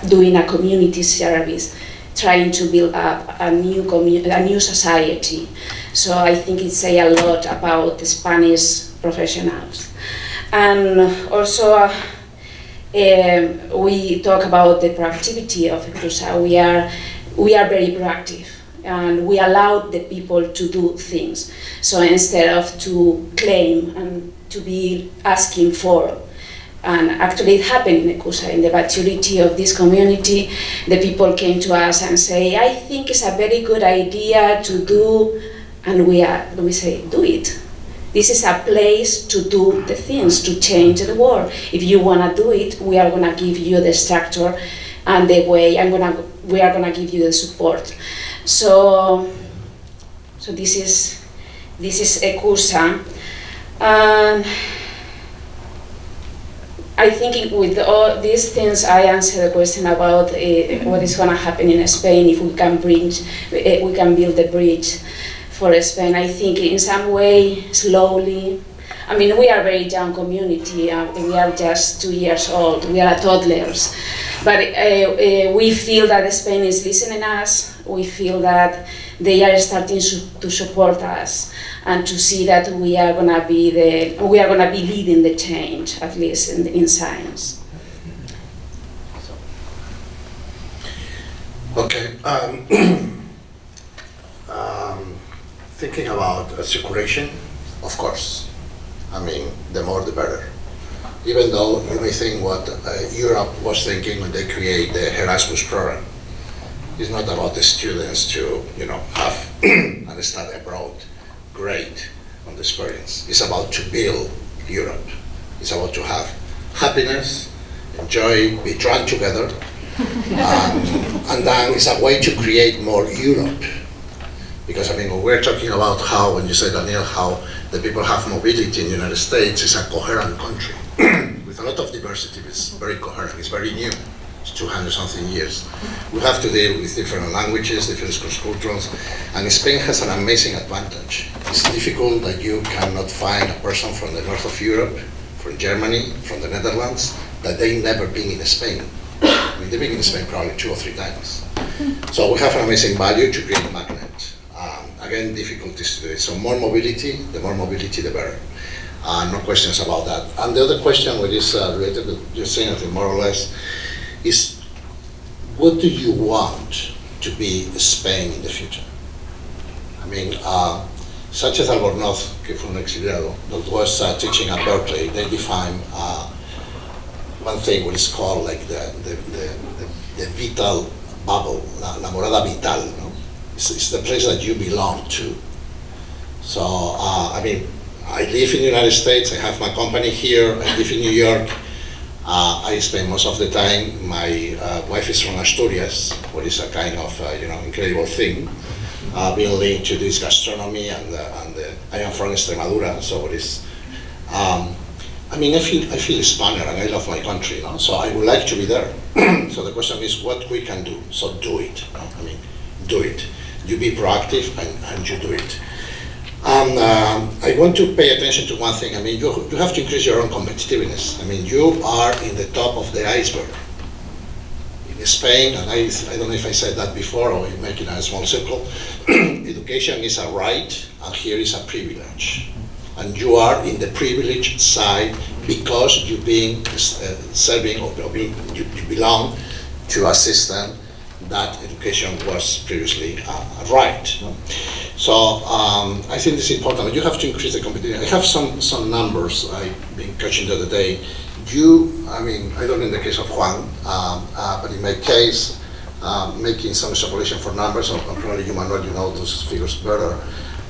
doing a community service, trying to build up a new society. So I think it says a lot about the Spanish professionals. And also we talk about the proactivity of ECRUSA. We are very proactive, and we allow the people to do things. So instead of to claim and to be asking for, and actually it happened in ECRUSA, in the maturity of this community, the people came to us and say, I think it's a very good idea to do, and we say, do it. This is a place to do the things, to change the world. If you want to do it, we are going to give you the structure and the way, we are going to give you the support. So this is ECRUSA. And I think with all these things, I answer the question about what is going to happen in Spain if we can build the bridge for Spain. I think in some way, slowly. I mean, we are a very young community. We are just 2 years old. We are toddlers. But we feel that Spain is listening to us. We feel that they are starting to support us and to see that we are going to be leading the change, at least in science. Okay. Thinking about circulation, of course. I mean, the more the better. Even though you may think what Europe was thinking when they created the Erasmus program. It's not about the students to, have and study abroad. Great on the experience. It's about to build Europe. It's about to have happiness, enjoy, be drunk together, and then it's a way to create more Europe. Because when we're talking about how, when you say, Daniel, how the people have mobility in the United States, it's a coherent country with a lot of diversity. It's very coherent, it's very new. It's 200-something years. We have to deal with different languages, different cultures, and Spain has an amazing advantage. It's difficult that you cannot find a person from the north of Europe, from Germany, from the Netherlands, that they've never been in Spain. They've been in Spain probably 2 or 3 times. So we have an amazing value to create a magnet. Again, difficulties to do it. So more mobility, the better. No questions about that. And the other question, which is related to you're saying, I think more or less, is what do you want to be Spain in the future? Sanchez Albornoz, que fue un exiliado, that was teaching at Berkeley, they define one thing which is called like the vital bubble, la morada vital, no? It's the place that you belong to. So, I live in the United States, I have my company here, I live in New York. I spend most of the time, my wife is from Asturias, which is a kind of, incredible thing, being linked to this gastronomy, and I am from Extremadura, so it is, I feel Spaniard and I love my country, so I would like to be there. So the question is what we can do, so do it, do it. You be proactive and you do it. And I want to pay attention to one thing. You have to increase your own competitiveness. You are in the top of the iceberg. In Spain, and I don't know if I said that before or making a small circle, education is a right and here is a privilege. And you are in the privileged side because you've been serving or you belong to a system that education was previously a right. So I think this is important. You have to increase the competition. I have some numbers I've been catching the other day. I don't know in the case of Juan, but in my case, making some extrapolation for numbers, or probably you, Manuel, you know those figures better.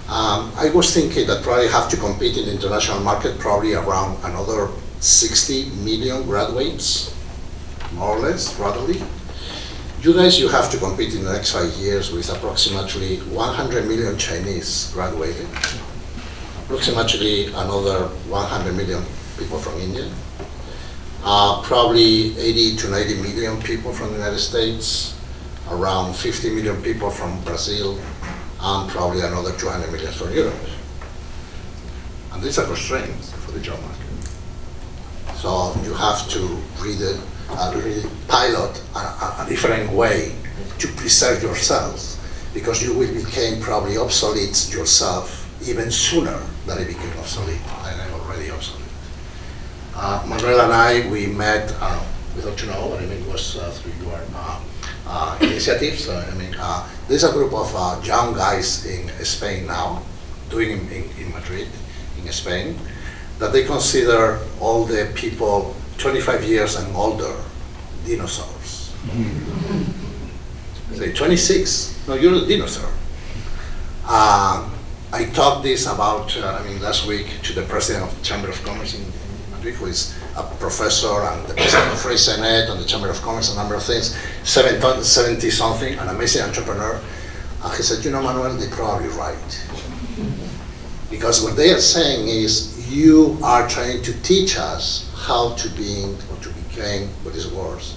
I was thinking that probably have to compete in the international market probably around another 60 million graduates, more or less, gradually. You guys, you have to compete in the next 5 years with approximately 100 million Chinese graduating, approximately another 100 million people from India, probably 80 to 90 million people from the United States, around 50 million people from Brazil, and probably another 200 million for Europe. And this is a constraint for the job market. So you have to really pilot a different way to preserve yourself, because you will become probably obsolete yourself even sooner than it became obsolete, and I'm already obsolete. Manuel and I, we met, without you know, I mean, it was through your initiatives. There's a group of young guys in Spain now, doing in Madrid, in Spain, that they consider all the people 25 years and older dinosaurs. They say, 26? No, you're a dinosaur. I talked this about, last week to the president of the Chamber of Commerce in Madrid, who is a professor and the president of Freysenet and the Chamber of Commerce, a number of things, 70-something, an amazing entrepreneur. And he said, you know, Manuel, they're probably right. Because what they are saying is, you are trying to teach us how to be, or to become, what is worse,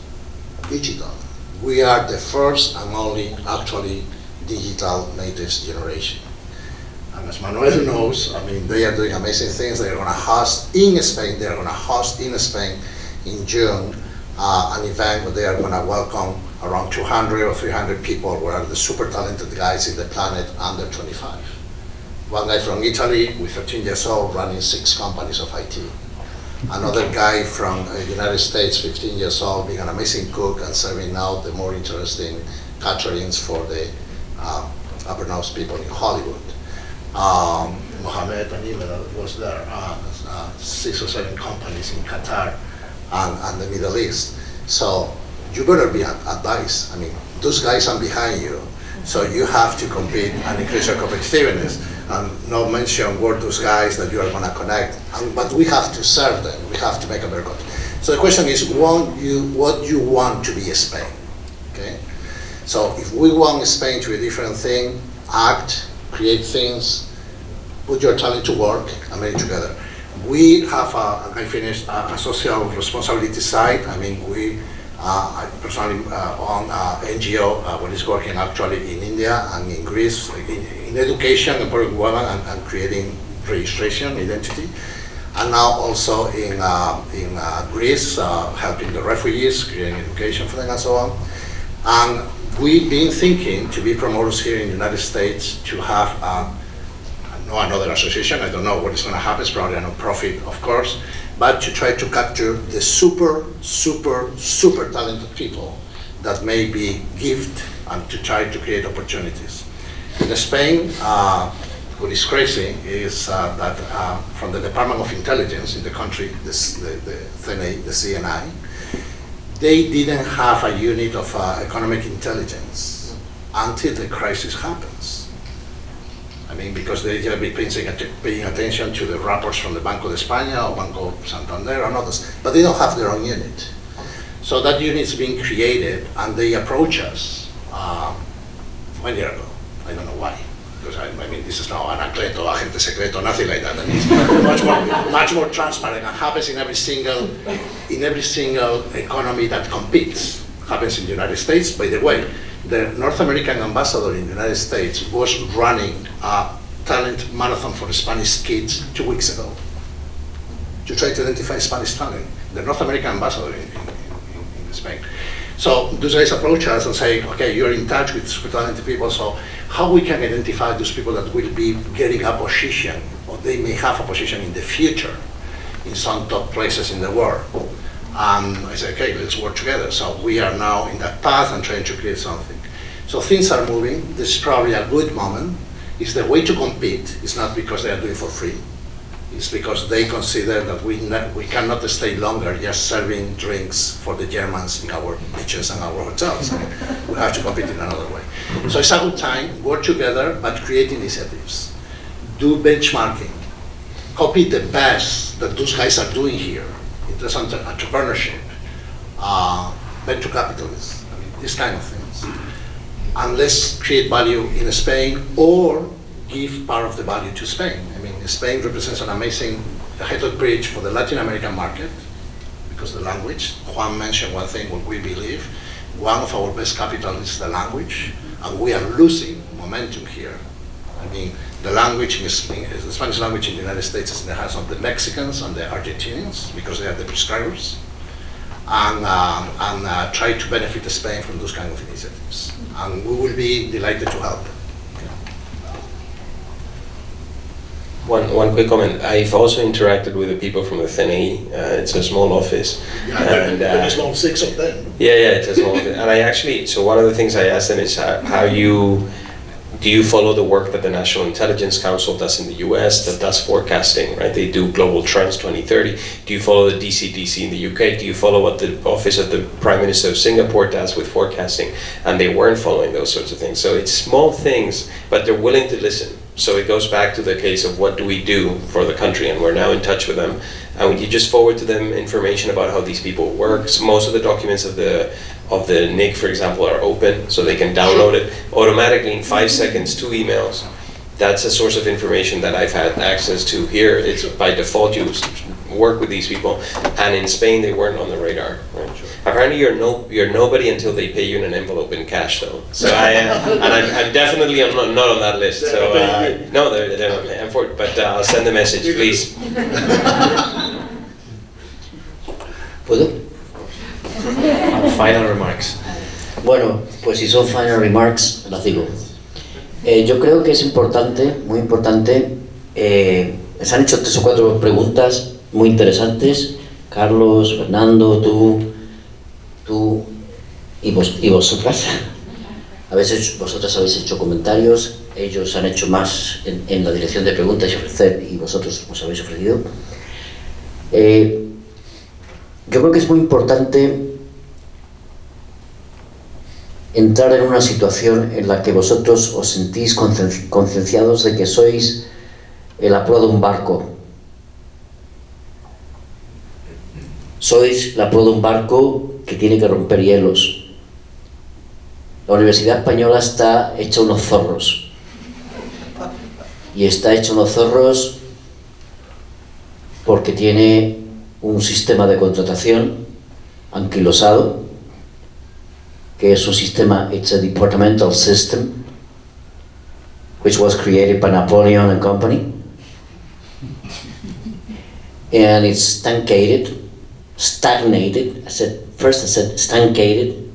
digital. We are the first and only actually digital natives generation. And as Manuel knows, they are doing amazing things. They are going to host in Spain. They are going to host in Spain in June an event where they are going to welcome around 200 or 300 people who are the super talented guys in the planet under 25. One guy from Italy with 13 years old running 6 companies of IT. Another guy from the United States, 15 years old, being an amazing cook and serving now the more interesting caterings for the upper nose people in Hollywood. Mohammed and Imel was there, 6 or 7 companies in Qatar and the Middle East. So you better be advised. Those guys are behind you, so you have to compete and increase your competitiveness. And not mention where those guys that you are going to connect, but we have to serve them. We have to make a better country. So the question is, what you want to be Spain, okay? So if we want Spain to be a different thing, act, create things, put your talent to work, and make it together. We have, I finished, a social responsibility side. I personally own NGO, what is working actually in India and in Greece, in education, empowering women and creating registration, identity. And now also in Greece, helping the refugees, creating education for them and so on. And we've been thinking to be promoters here in the United States to have another association. I don't know what is going to happen. It's probably a non-profit, of course, but to try to capture the super talented people that may be gifted and to try to create opportunities. In Spain, what is crazy is that from the Department of Intelligence in the country, the CNI, they didn't have a unit of economic intelligence until the crisis happens. Because they have been paying attention to the reports from the Banco de España or Banco Santander and others, but they don't have their own unit. So that unit is being created, and they approach us 1 year ago. I don't know why, because this is not Anacleto, agente secreto, nothing like that. It's much more transparent and happens in every single economy that competes. Happens in the United States, by the way. The North American ambassador in the United States was running a talent marathon for Spanish kids 2 weeks ago to try to identify Spanish talent. The North American ambassador in Spain. So those guys approach us and say, okay, you're in touch with super talented people, so how we can identify those people that will be getting a position, or they may have a position in the future in some top places in the world. And I said, okay, let's work together. So we are now in that path and trying to create something. So things are moving. This is probably a good moment. It's the way to compete. It's not because they are doing it for free. It's because they consider that we cannot stay longer just serving drinks for the Germans in our beaches and our hotels. We have to compete in another way. So it's a good time, work together, but create initiatives. Do benchmarking. Copy the best that those guys are doing here. There's entrepreneurship, venture capitalists, these kind of things. And let's create value in Spain or give part of the value to Spain. Spain represents an amazing headed bridge for the Latin American market because the language. Juan mentioned one thing, what we believe. One of our best capital is the language, and we are losing momentum here I mean, the language in Spain, the Spanish language in the United States is in the hands of the Mexicans and the Argentinians because they are the prescribers, and try to benefit Spain from those kind of initiatives. And we will be delighted to help. One quick comment. I've also interacted with the people from the CNI. It's a small office. And there's no 6 of them. Yeah, it's a small office. And I actually, so one of the things I asked them is do you follow the work that the National Intelligence Council does in the US that does forecasting, right? They do Global Trends 2030. Do you follow the DCDC in the UK? Do you follow what the Office of the Prime Minister of Singapore does with forecasting? And they weren't following those sorts of things. So it's small things, but they're willing to listen. So it goes back to the case of what do we do for the country, and we're now in touch with them. And you just forward to them information about how these people work. So most of the documents of the NIC, for example, are open, so they can download it automatically in 5 seconds, 2 emails. That's a source of information that I've had access to here. It's by default you work with these people, and in Spain they weren't on the radar. Right? Apparently you're nobody until they pay you in an envelope in cash, though. So I'm definitely not on that list. So no, they're not. I'm for it, but I'll send the message, please. ¿Puedo? Final remarks. Bueno, pues si son final remarks, las digo. Yo creo que es importante, muy importante, se han hecho 3 o 4 preguntas muy interesantes, Carlos, Fernando, tú y vosotras. Vosotras habéis hecho comentarios, ellos han hecho más en la dirección de preguntas y ofrecer, y vosotros os habéis ofrecido. Yo creo que es muy importante entrar en una situación en la que vosotros os sentís concienciados de que sois la proa de un barco. Sois la proa de un barco que tiene que romper hielos. La Universidad Española está hecha unos zorros. Y está hecha unos zorros porque tiene un sistema de contratación anquilosado, que es un sistema, it's a departmental system, which was created by Napoleon and company. And it's stagnated. First I said stancated,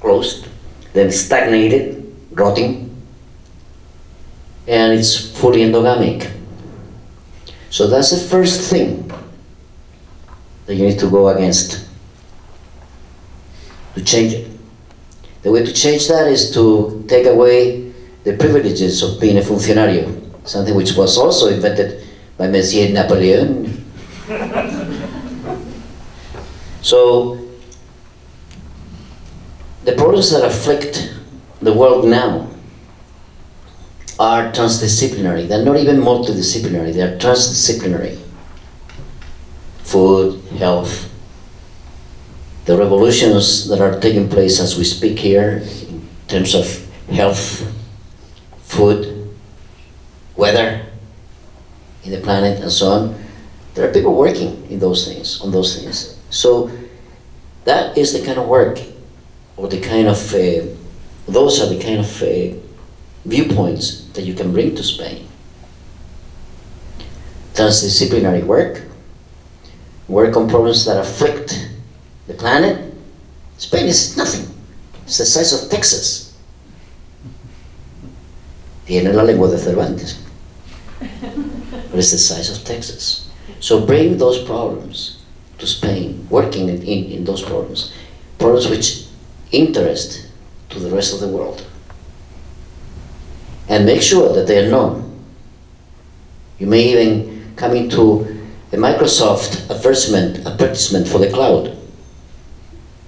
closed, then stagnated, rotting, and it's fully endogamic. So that's the first thing that you need to go against, to change it. The way to change that is to take away the privileges of being a funcionario, something which was also invented by Monsieur Napoleon. So, the problems that afflict the world now are transdisciplinary. They're not even multidisciplinary, they're transdisciplinary. Food, health, the revolutions that are taking place as we speak here in terms of health, food, weather in the planet and so on. There are people working on those things. So that is the kind of work, or the kind of, those are the kind of viewpoints that you can bring to Spain. Transdisciplinary work on problems that afflict the planet. Spain is nothing. It's the size of Texas. Tiene la lengua de Cervantes. But it's the size of Texas. So bring those problems to Spain, working in those problems which interest to the rest of the world. And make sure that they are known. You may even come into a Microsoft advertisement for the cloud.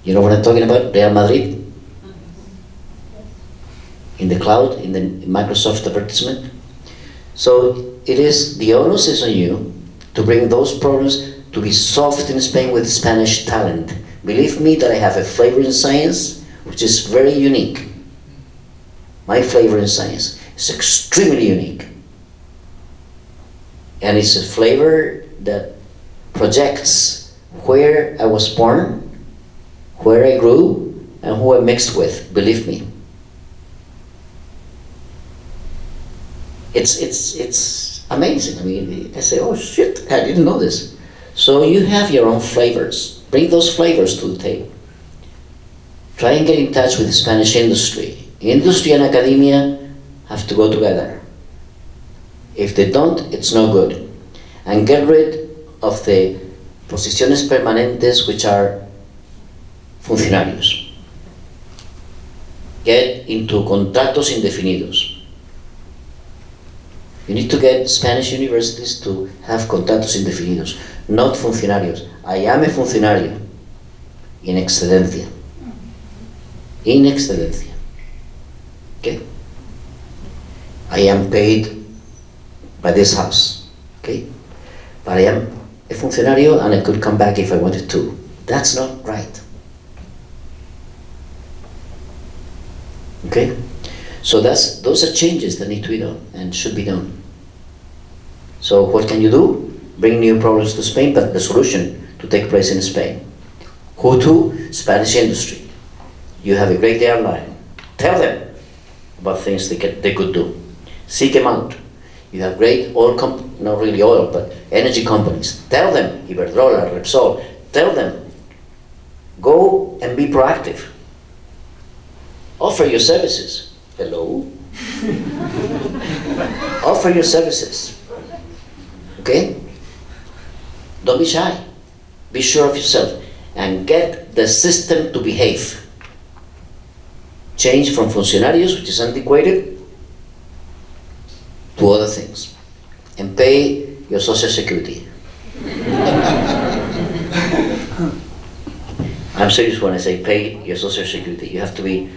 You know what I'm talking about? Real Madrid? In the cloud, in the Microsoft advertisement. So the onus is on you to bring those problems to be solved in Spain with Spanish talent. Believe me that I have a flavor in science which is very unique. My flavor in science is extremely unique. And it's a flavor that projects where I was born, where I grew, and who I mixed with, believe me. It's amazing. I mean, I say, oh shit, I didn't know this. So you have your own flavors. Bring those flavors to the table. Try and get in touch with the Spanish industry. Industry and academia have to go together. If they don't, it's no good. And get rid of the posiciones permanentes, which are funcionarios. Get into contratos indefinidos. You need to get Spanish universities to have contratos indefinidos, not funcionarios. I am a funcionario, in excedencia. In excedencia. Okay? I am paid by this house. Okay? But I am a funcionario and I could come back if I wanted to. That's not right. Okay? So those are changes that need to be done and should be done. So what can you do? Bring new problems to Spain, but the solution to take place in Spain. Who to? Spanish industry. You have a great airline. Tell them about things they could do. Seek them out. You have great oil not really oil, but energy companies. Tell them, Iberdrola, Repsol, tell them, go and be proactive. Offer your services. Hello? Offer your services. Okay? Don't be shy. Be sure of yourself and get the system to behave. Change from funcionarios, which is antiquated, to other things. And pay your social security. I'm serious when I say pay your social security. You have to be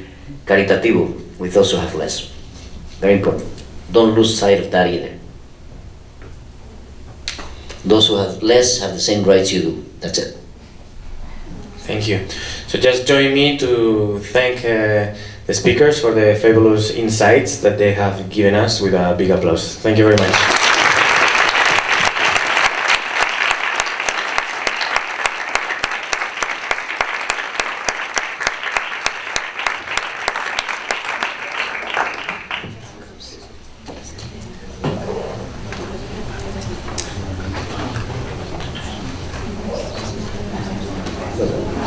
caritativo with those who have less. Very important. Don't lose sight of that either. Those who have less have the same rights you do. That's it. Thank you. So just join me to thank the speakers for the fabulous insights that they have given us with a big applause. Thank you very much.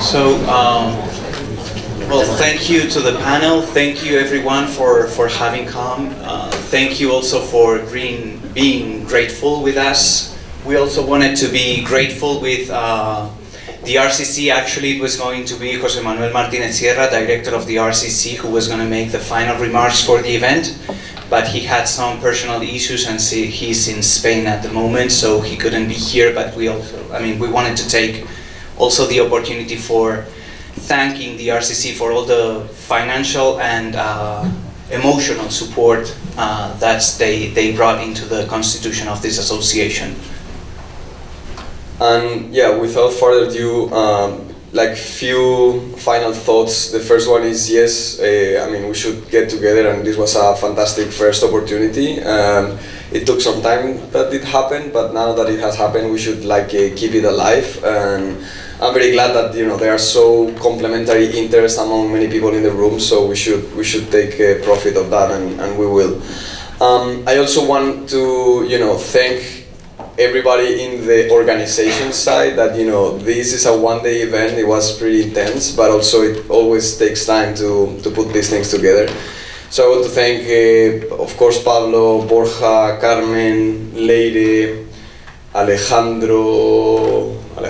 So, well, thank you to the panel. Thank you everyone for having come. Thank you also for being grateful with us. We also wanted to be grateful with the RCC. Actually, it was going to be Jose Manuel Martinez Sierra, director of the RCC, who was going to make the final remarks for the event. But he had some personal issues and he's in Spain at the moment, so he couldn't be here. But we wanted to take also the opportunity for thanking the RCC for all the financial and emotional support that they brought into the constitution of this association. And yeah, without further ado, like few final thoughts. The first one is yes, we should get together, and this was a fantastic first opportunity. It took some time that it happened, but now that it has happened, we should keep it alive. And I'm very glad that there are so complementary interests among many people in the room. So we should take profit of that, and we will. I also want to thank everybody in the organization side that this is a one-day event. It was pretty intense, but also it always takes time to put these things together. So I want to thank, of course, Pablo, Borja, Carmen, Leire, Alejandro. I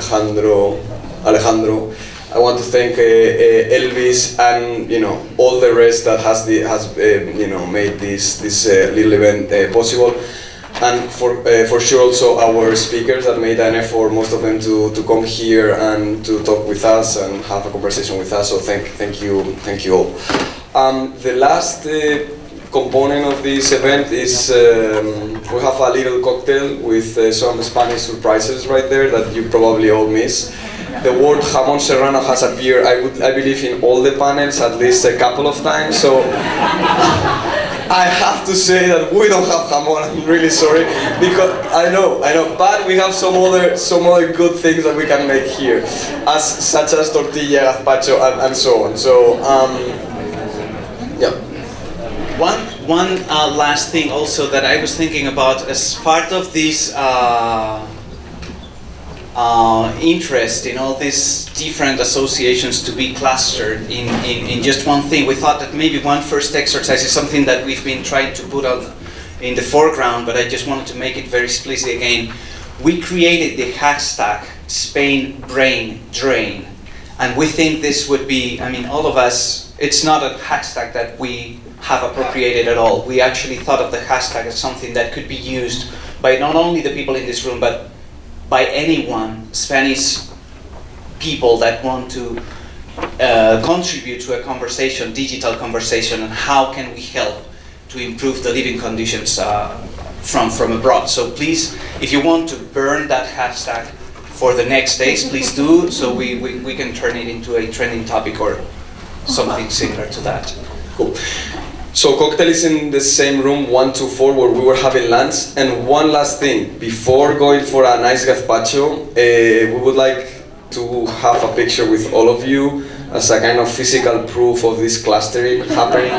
want to thank Elvis and all the rest that has made this little event possible. And for sure also our speakers that made an effort, most of them to come here and to talk with us and have a conversation with us. So thank you all. The last component of this event is we have a little cocktail with some Spanish surprises right there that you probably all miss. The word jamón serrano has appeared, I believe, in all the panels at least a couple of times. So I have to say that we don't have jamón. I'm really sorry, because I know, but we have some other good things that we can make here, such as tortilla, gazpacho, and so on. So yeah. one last thing also that I was thinking about as part of this interest in all these different associations to be clustered in just one thing. We thought that maybe one first exercise is something that we've been trying to put on in the foreground, but I just wanted to make it very explicit again. We created the hashtag Spain Brain Drain, and we think this would be, I mean, all of us, it's not a hashtag that we have appropriated at all. We actually thought of the hashtag as something that could be used by not only the people in this room, but by anyone, Spanish people that want to contribute to a conversation, digital conversation, and how can we help to improve the living conditions from abroad. So please, if you want to burn that hashtag for the next days, please do, so we can turn it into a trending topic or something similar to that. Cool. So cocktail is in the same room 124 where we were having lunch. And one last thing, before going for a nice gazpacho, we would like to have a picture with all of you as a kind of physical proof of this clustering happening.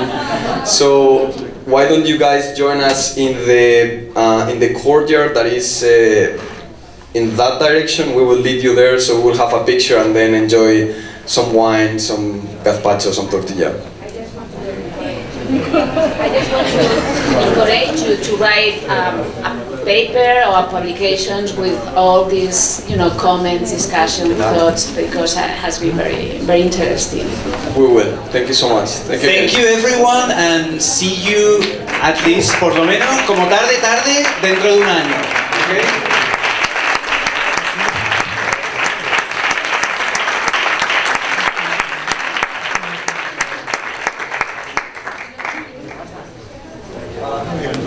So why don't you guys join us in the courtyard that is in that direction? We will lead you there, so we'll have a picture and then enjoy some wine, some gazpacho, some tortilla. I just want to encourage you to write a paper or publications with all these, comments, discussion, thoughts, because it has been very, very interesting. We will. Thank you so much. Thank you everyone, and see you at least, por lo menos, como tarde, dentro de un año. Okay?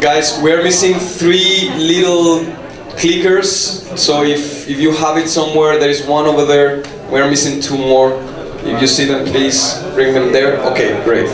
Guys, we're missing 3 little clickers, so if you have it somewhere, there is one over there. We're missing 2 more. If you see them, please bring them there. Okay, great.